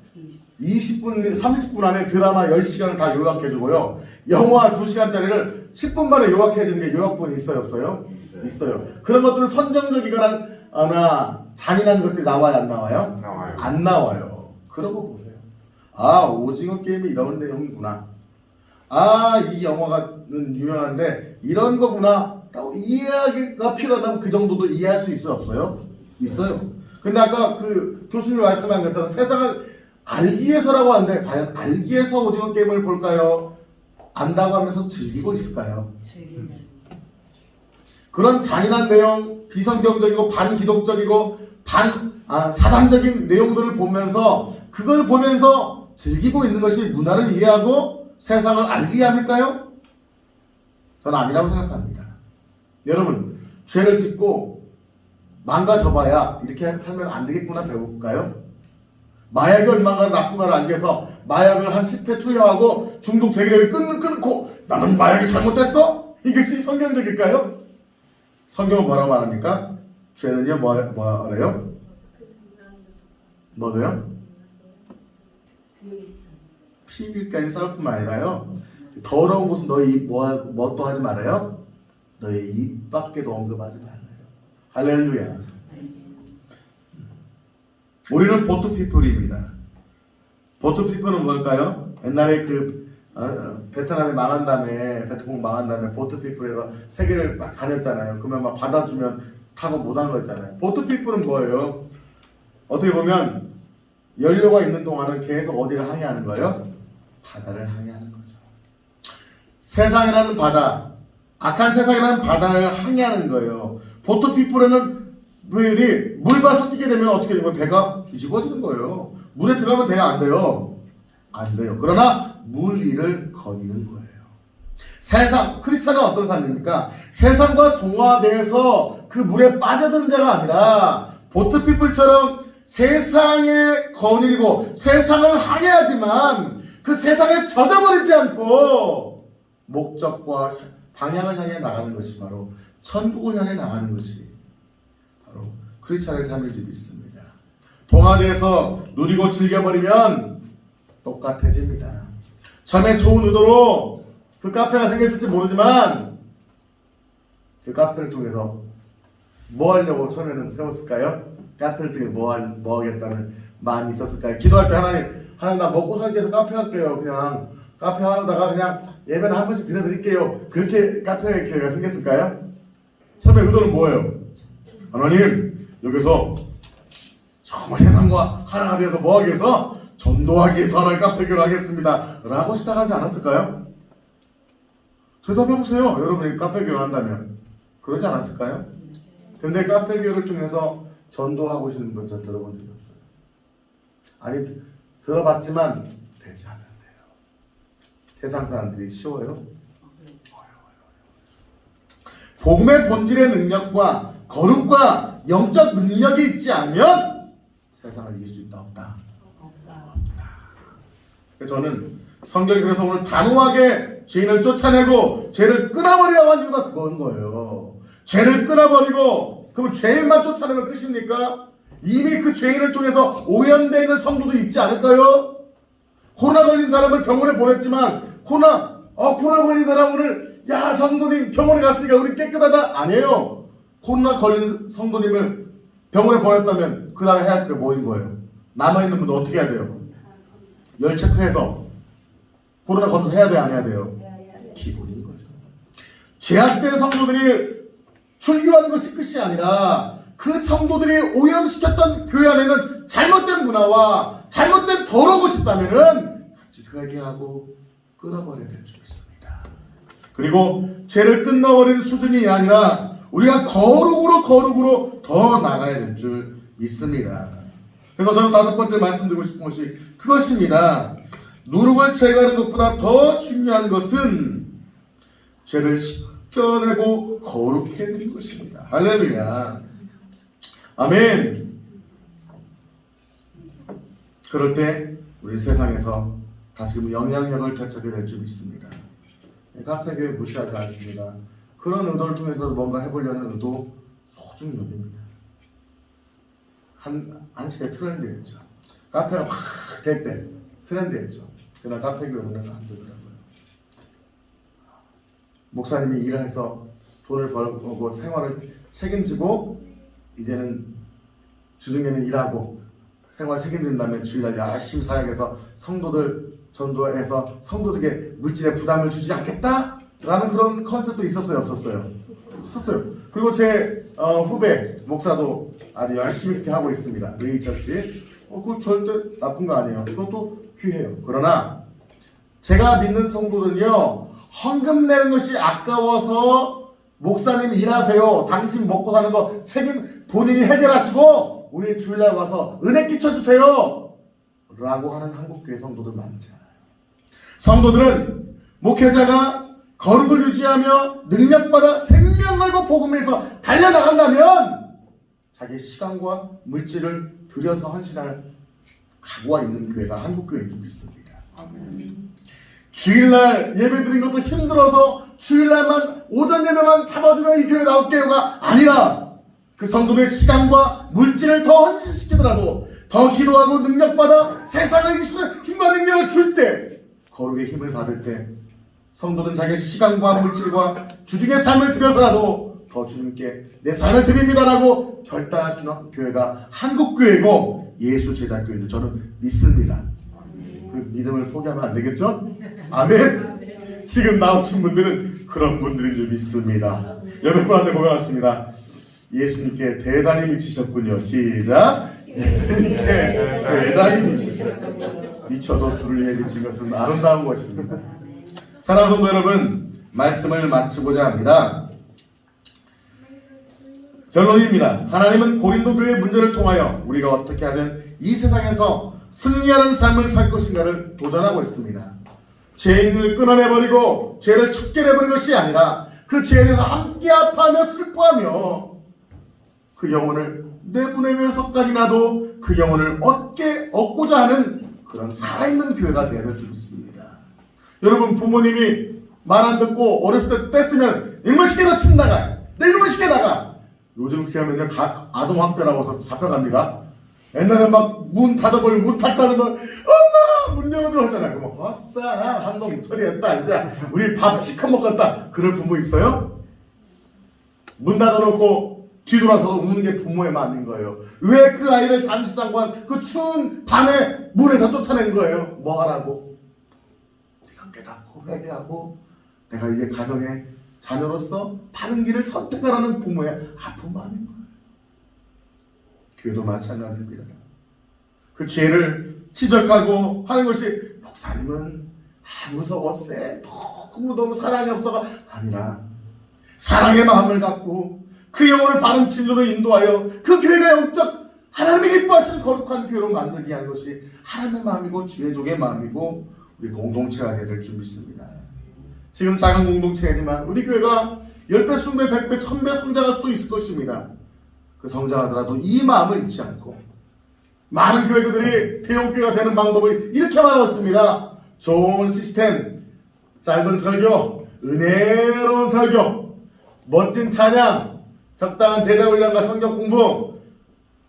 20분, 30분 안에 드라마 10시간을 다 요약해주고요. 영화 2시간짜리를 10분 만에 요약해주는 게 요약본이 있어요? 없어요? 있어요. 그런 것들은 선정적이거나 잔인한 것들이 나와요? 안 나와요? 안 나와요. 그러고 보세요. 오징어 게임이 이런 내용이구나. 이 영화는 유명한데 이런 거구나 라고 이해하기가 필요하다면 그 정도도 이해할 수 있어요? 없어요? 있어요. 근데 아까 그 교수님이 말씀한 것처럼 세상을 알기 위해서라고 하는데 과연 알기 위해서 오징어 게임을 볼까요? 안다고 하면서 즐기고 있을까요? 그런 잔인한 내용, 비성경적이고 반기독적이고 사단적인 내용들을 보면서 그걸 보면서 즐기고 있는 것이 문화를 이해하고 세상을 알기 위함일까요? 저는 아니라고 생각합니다. 여러분 죄를 짓고 망가져봐야 이렇게 살면 안 되겠구나 배울까요? 마약이 얼마나 나쁜 걸 알기 위해서 마약을 한 10회 투여하고 중독되기 전에 끊고 나는 마약이 잘못됐어? 이것이 성경적일까요? 성경은 뭐라고 말합니까? 죄는요 뭐래요? 뭐래요? 피일까지 싸울 뿐만 아니라요. 더러운 곳은 너희 뭐 또 하지 말아요? 너희 입 밖에도 언급하지 말아요. 할렐루야. 우리는 보트피플입니다. 보트피플은 뭘까요? 옛날에 베트남이 망한 다음에, 베트콩 망한 다음에 보트피플에서 세계를 막 다녔잖아요. 그러면 막 받아주면 타고 못 한 거였잖아요. 보트피플은 뭐예요? 어떻게 보면 연료가 있는 동안은 계속 어디를 항해하는 거예요? 바다를 항해하는 거죠. 세상이라는 바다, 악한 세상이라는 바다를 항해하는 거예요. 보트피플에는 물과 섞이게 되면 어떻게 되면 배가 뒤집어지는 거예요. 물에 들어가면 돼요? 안 돼요? 안 돼요. 그러나 물 위를 거니는 거예요. 크리스찬은 어떤 삶입니까? 세상과 동화돼서 그 물에 빠져드는 자가 아니라 보트피플처럼 세상에 거닐고 세상을 항해하지만 그 세상에 젖어버리지 않고 목적과 방향을 향해 나가는 것이 바로 천국을 향해 나가는 것이 바로 크리스찬의 삶인 줄 믿습니다. 동화돼서 누리고 즐겨버리면 똑같아집니다. 처음에 좋은 의도로 그 카페가 생겼을지 모르지만 그 카페를 통해서 뭐 하려고 처음에는 세웠을까요? 카페를 통해 뭐 하겠다는 마음이 있었을까요? 기도할 때 하나님 나 먹고 살기 위해서 카페 할게요. 그냥 카페 하다가 그냥 예배는 한 번씩 드려드릴게요. 그렇게 카페 계획가 생겼을까요? 처음에 의도는 뭐예요? 하나님 여기서 정말 세상과 하나가 되어서 뭐 하기 위해서 전도하기 위해서 하나의 카페 교를 하겠습니다 라고 시작하지 않았을까요? 대답해보세요. 여러분이 카페 교를 한다면 그러지 않았을까요? 근데 카페 교를 통해서 전도하고 계시는 분 저 들어본 적이 없어요. 아니 들어봤지만 되지 않는데요. 세상 사람들이 쉬워요? 어려워요. 복음의 본질의 능력과 거룩과 영적 능력이 있지 않으면 세상을 이길 수 있다 없다. 저는 성경이 그래서 오늘 단호하게 죄인을 쫓아내고 죄를 끊어버리라고 한 이유가 그건 거예요. 죄를 끊어버리고 그럼 죄인만 쫓아내면 끝입니까? 이미 그 죄인을 통해서 오염되어 있는 성도도 있지 않을까요? 코로나 걸린 사람을 병원에 보냈지만 코로나 걸린 사람 오늘 야 성도님 병원에 갔으니까 우리 깨끗하다 아니에요. 코로나 걸린 성도님을 병원에 보냈다면 그 다음에 해야 할 게 뭐인 거예요? 남아있는 분도 어떻게 해야 돼요? 열 체크해서 코로나 검사해야 돼요? 안 해야 돼요? 기본인 거죠. 죄악된 성도들이 출교하는 것이 끝이 아니라 그 성도들이 오염시켰던 교회 안에는 잘못된 문화와 잘못된 더러운 것이 있다면 같이 회개하고 끊어버려야 될 줄 믿습니다. 그리고 죄를 끊어버리는 수준이 아니라 우리가 거룩으로 더 나가야 될 줄 믿습니다. 그래서 저는 5번째 말씀드리고 싶은 것이 그것입니다. 누룩을 제거하는 것보다 더 중요한 것은 죄를 씻겨내고 거룩해지는 것입니다. 할렐루야. 아멘. 그럴 때 우리 세상에서 다시금 영향력을 되찾게 될 줄 믿습니다. 카페교회 무시하지 않습니다. 그런 의도를 통해서 뭔가 해보려는 의도 소중히 여깁니다. 한 시대 트렌드였죠. 카페가 막 될 때 트렌드였죠. 그러나 카페교회는 안 되더라고요. 목사님이 일을 해서 돈을 벌고 생활을 책임지고 이제는 주중에는 일하고 생활 책임진 다음에 주일날 열심히 사역해서 성도들 전도해서 성도들에게 물질의 부담을 주지 않겠다? 라는 그런 컨셉도 있었어요? 없었어요? 있었어요. 그리고 제 후배 목사도 아주 열심히 그렇게 하고 있습니다. 웨이처치. 그거 절대 나쁜 거 아니에요. 그것도 귀해요. 그러나 제가 믿는 성도는요, 헌금 내는 것이 아까워서 목사님 일하세요. 당신 먹고 가는 거 책임 본인이 해결하시고 우리 주일날 와서 은혜 끼쳐주세요 라고 하는 한국교회 성도들 많잖아요. 성도들은 목회자가 거룩을 유지하며 능력받아 생명 걸고 복음에서 달려나간다면 자기 시간과 물질을 들여서 헌신할 각오가 있는 교회가 한국교회인 줄 믿습니다. 주일날 예배 드린 것도 힘들어서 주일날만 오전 예배만 잡아주면 이 교회 나올게요가 아니라 그 성도의 시간과 물질을 더 헌신시키더라도 더 기도하고 능력받아 세상을 이길 수 있는 힘과 능력을 줄 때, 거룩의 힘을 받을 때 성도는 자기의 시간과 물질과 주중의 삶을 들여서라도 더 주님께 내 삶을 드립니다라고 결단할 수 있는 교회가 한국교회고 예수제자교회는 저는 믿습니다. 그 믿음을 포기하면 안 되겠죠? 아멘. 지금 나오신 분들은 그런 분들인 줄 믿습니다. 여러분한테 고백하겠습니다. 예수님께 대단히 미치셨군요. 시작. 예수님께 대단히 미치셨군요. 미쳐도 주를 위해 미친 것은 아름다운 것입니다. 사랑하는 성도 여러분, 말씀을 마치고자 합니다. 결론입니다. 하나님은 고린도 교회의 문제를 통하여 우리가 어떻게 하면 이 세상에서 승리하는 삶을 살 것인가를 도전하고 있습니다. 죄인을 끊어내버리고 죄를 척결해버리는 것이 아니라 그 죄에 대해서 함께 아파하며 슬퍼하며 그 영혼을 내보내면서까지 나도 그 영혼을 얻고자 하는 그런 살아있는 교회가 되어야 될 줄 믿습니다. 여러분, 부모님이 말 안 듣고 어렸을 때 뗐으면 이놈의 시계다 친다가 내 이놈의 시계다가 요즘 그렇게 하면요 아동학대라고 잡혀갑니다. 옛날에 막 문 닫아버리고 문 닫다면 엄마 문 열어줘 하잖아요. 그럼 아싸 한동 처리했다 이제 우리 밥 시커 먹었다 그럴 부모 있어요? 문 닫아놓고 뒤돌아서 우는 게 부모의 마음인 거예요. 왜 그 아이를 잠시 잠깐 그 추운 밤에 물에서 쫓아낸 거예요? 뭐 하라고? 네가 깨닫고 회개하고 내가 이제 가정의 자녀로서 바른 길을 선택하라는 부모의 아픈 마음인 거예요. 교회도 마찬가지입니다. 그 죄를 지적하고 하는 것이 목사님은 무서워 너무 사랑이 없어가 아니라 사랑의 마음을 갖고 그 영혼을 바른 진로로 인도하여 그 교회가 영적 하나님이 기뻐하시는 거룩한 교회로 만들기 위한 것이 하나님의 마음이고 주의 종의 마음이고 우리 공동체가 되어야 될 줄 믿습니다. 지금 작은 공동체이지만 우리 교회가 10배, 20배, 100배, 1000배 성장할 수도 있을 것입니다. 그 성장하더라도 이 마음을 잊지 않고 많은 교회들이 대형교회가 되는 방법을 이렇게 말하고 있습니다. 좋은 시스템, 짧은 설교, 은혜로운 설교, 멋진 찬양, 적당한 제자 훈련과 성경 공부,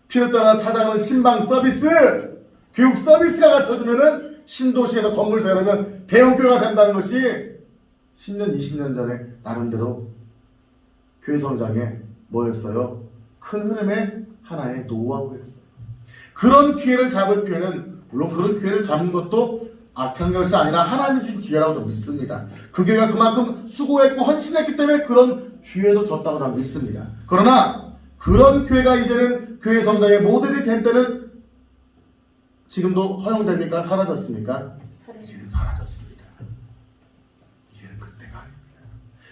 필요 따라 찾아가는 신방 서비스, 교육 서비스가 갖춰지면은 신도시에서 건물 세우면 대형교회가 된다는 것이 10년, 20년 전에 나름대로 교회 성장에 뭐였어요? 큰 흐름의 하나의 노하우였어요. 그런 기회를 잡을 교회는 물론 그런 기회를 잡은 것도 악한 것이 아니라 하나님 주신 기회라고 저는 믿습니다. 그 교회가 그만큼 수고했고 헌신했기 때문에 그런 기회도 줬다고 저는 믿습니다. 그러나 그런 교회가 이제는 교회 성장의 모델이 된 때는 지금도 허용됩니까? 사라졌습니까? 이제는 사라졌습니다. 이제는 그때가 아닙니다.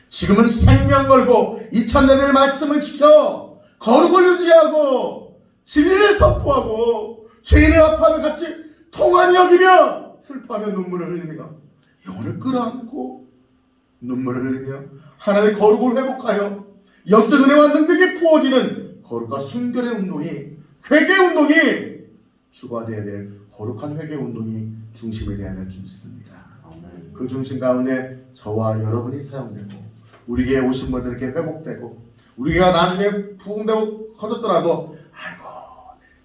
지금은 생명 걸고 2000년의 말씀을 지켜 거룩을 유지하고 진리를 선포하고 죄인의 아픔을 같이 통한히 여기며 슬퍼하며 눈물을 흘리며 영혼을 끌어안고 눈물을 흘리며 하나님의 거룩을 회복하여 영적 은혜와 능력이 부어지는 거룩과 순결의 운동이 회개 운동이 주가 되어야 될 거룩한 회개 운동이 중심이 되어야 될 줄 믿습니다. 그 중심 가운데 저와 여러분이 사용되고 우리 교회에 오신 분들에게 회복되고 우리가 나중에 부흥되고 커졌더라도 아이고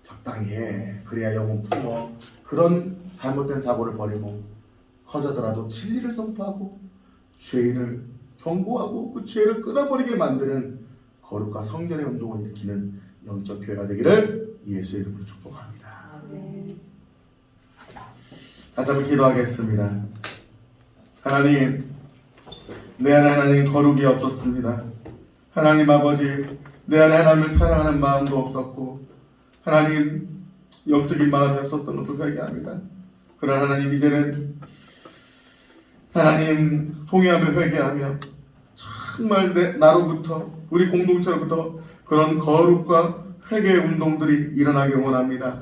적당히 해 그래야 영혼 품어 그런 잘못된 사고를 버리고 커져더라도 진리를 선포하고 죄인을 경고하고 그 죄를 끊어버리게 만드는 거룩과 성결의 운동을 일으키는 영적 교회가 되기를 예수의 이름으로 축복합니다. 다시 한번 기도하겠습니다. 하나님, 내 안에 하나님 거룩이 없었습니다. 하나님 아버지, 내 안에 하나님을 사랑하는 마음도 없었고 하나님 영적인 마음이 없었던 것을 회개합니다. 그러나 하나님 이제는 하나님 통회하며 회개하며 정말 나로부터 우리 공동체로부터 그런 거룩과 회개의 운동들이 일어나기 원합니다.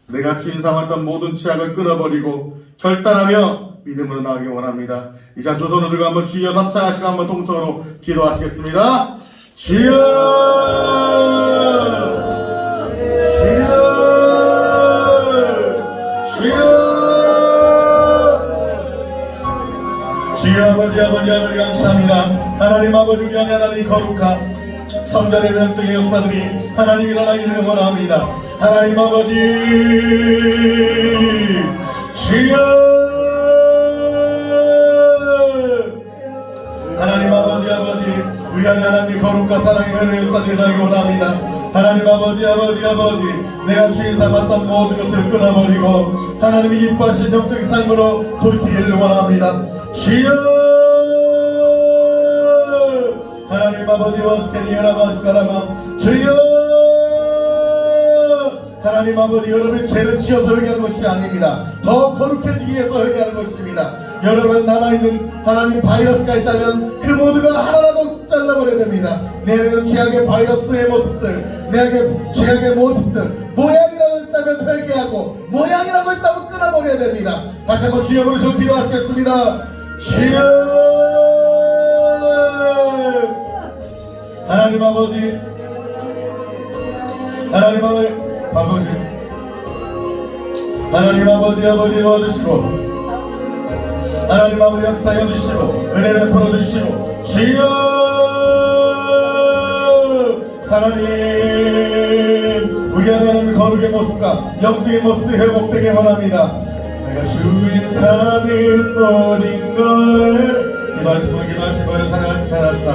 내가 주인 삼았던 모든 죄악을 끊어버리고 결단하며 믿음으로 나가기 원합니다. 이 시간 두 손을 들고 한번 주여 삼창하시고 한번 동성으로 기도하시겠습니다. 주여 주여 주여 주여 아버지 감사합니다. 하나님 아버지 우리 안에 하나님 거룩한 성전의 영적인 역사들이 하나님 일어나기를 원합니다. 하나님 아버지 주여, 하나님 아버지 우리 하나님의 거룩과 사랑의 은혜 역사들이 일어나기 원합니다. 하나님 아버지 내가 주인 삼았던 모든 것을 끊어버리고 하나님이 기뻐하신 영적인 삶으로 돌이키기를 원합니다. 주여, 하나님 아버지 와스케니라마스카라마 주여, 하나님 아버지 여러분의 죄를 지어서 회개하는 것이 아닙니다. 더 거룩해지기 위해서 회개하는 것입니다. 여러분의 남아있는 하나님 바이러스가 있다면 그 모두가 하나라도 잘라버려야 됩니다. 내 안에는 죄악의 바이러스의 모습들, 내 안에 죄악의 모습들, 모양이라고 있다면 회개하고 모양이라고 있다면 끊어버려야 됩니다. 다시 한번 주여 부르시고 기도하시겠습니다. 주여, 하나님 아버지 하나님 아버지 도와주시고 하나님 아버지 역사해 주시고 은혜를 풀어주시고 주여, 하나님 우리 하나님 거룩의 모습과 영적인 모습이 회복되게 원합니다. 내가 주인 삼인 모든 걸 기도하시고 찬양하십니다.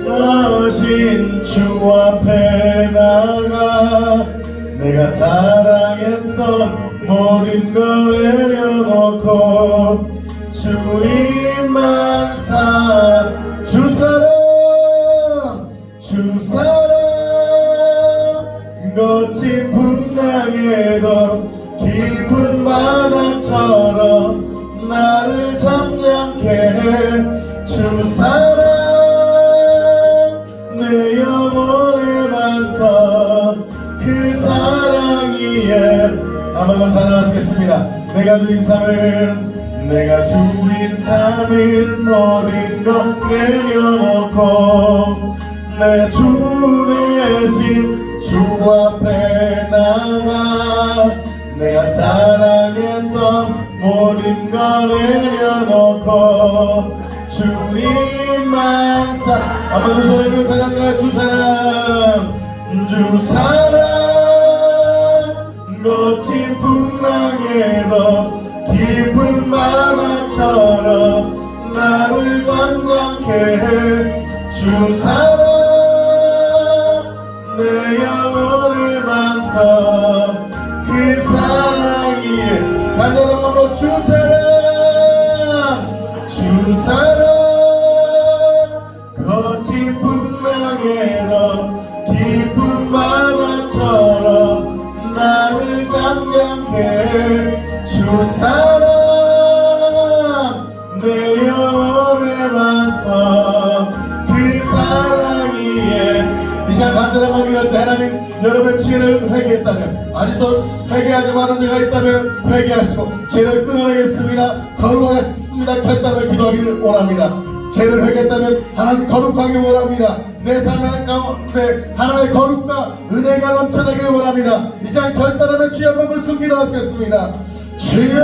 하신 주 앞에 나가 내가 사랑했던 모든 걸 내려놓고 주님만 주 사랑 거친 풍랑에도 깊은 바다처럼 나를 잠잠케 해. 주 사랑 내 영혼에 반서 그 사랑이에 한번더 찬양하시겠습니다. 내가 주인 삼은 모든 것 내려놓고 내 주 대신 주 앞에 나가 내가 사랑했던 모든 걸 내려놓고 주님만 아무도 소리로 찬양가 주 사랑 거친 풍랑에도 깊은 바다처럼 나를 잠잠케 해. 주 사랑 내 영혼의 반석 그 사랑이에 간절한 마음으로 주 사랑 거친 풍랑에도 깊은 바다처럼 나를 잠잠케 해. 주 사랑 내 영혼의 반석 그 사랑이에. 이 시간 간절한 마음으로 하나님 여러분의 죄를 회개했다면 아직도 회개하지 않은 죄가 있다면 회개하시고 죄를 끊어내겠습니다. 거룩하겠습니다. 결단을 기도하기를 원합니다. 죄를 회개했다면 하나님 거룩하기 원합니다. 내 삶 가운데 하나님의 거룩과 은혜가 넘쳐나기를 원합니다. 이 시간 결단하면 주여 한번 부르시고 기도하시겠습니다. 주여,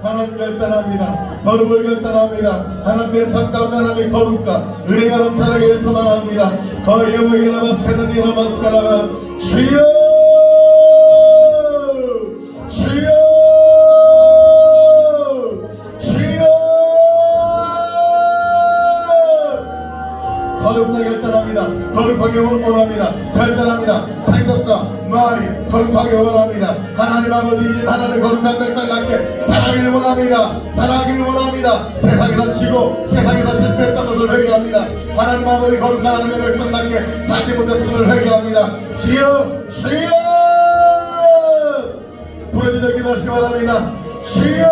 하나님 결단합니다. 거룩을 결단합니다. 하나님의 삶 가운데 하나님의 거룩과 은혜가 넘쳐나기를 소망합니다. 거의 영광이 나마스카는 이나마스카라마 주여, 거룩하게 결단합니다. 거룩하게 원합니다. 결단합니다. 생각과 말이 거룩하게 원합니다. 하나님 아버지 이제 하나님의 거룩한 백성답게 살아가기를 원합니다. 세상에서 지고 세상에서 실패했던 것을 회개합니다. 하나님 아버지 거룩한 하나님의 백성답게 살지 못했음을 회개합니다. 주여 부르짖어 기도하시기 바랍니다. 주여,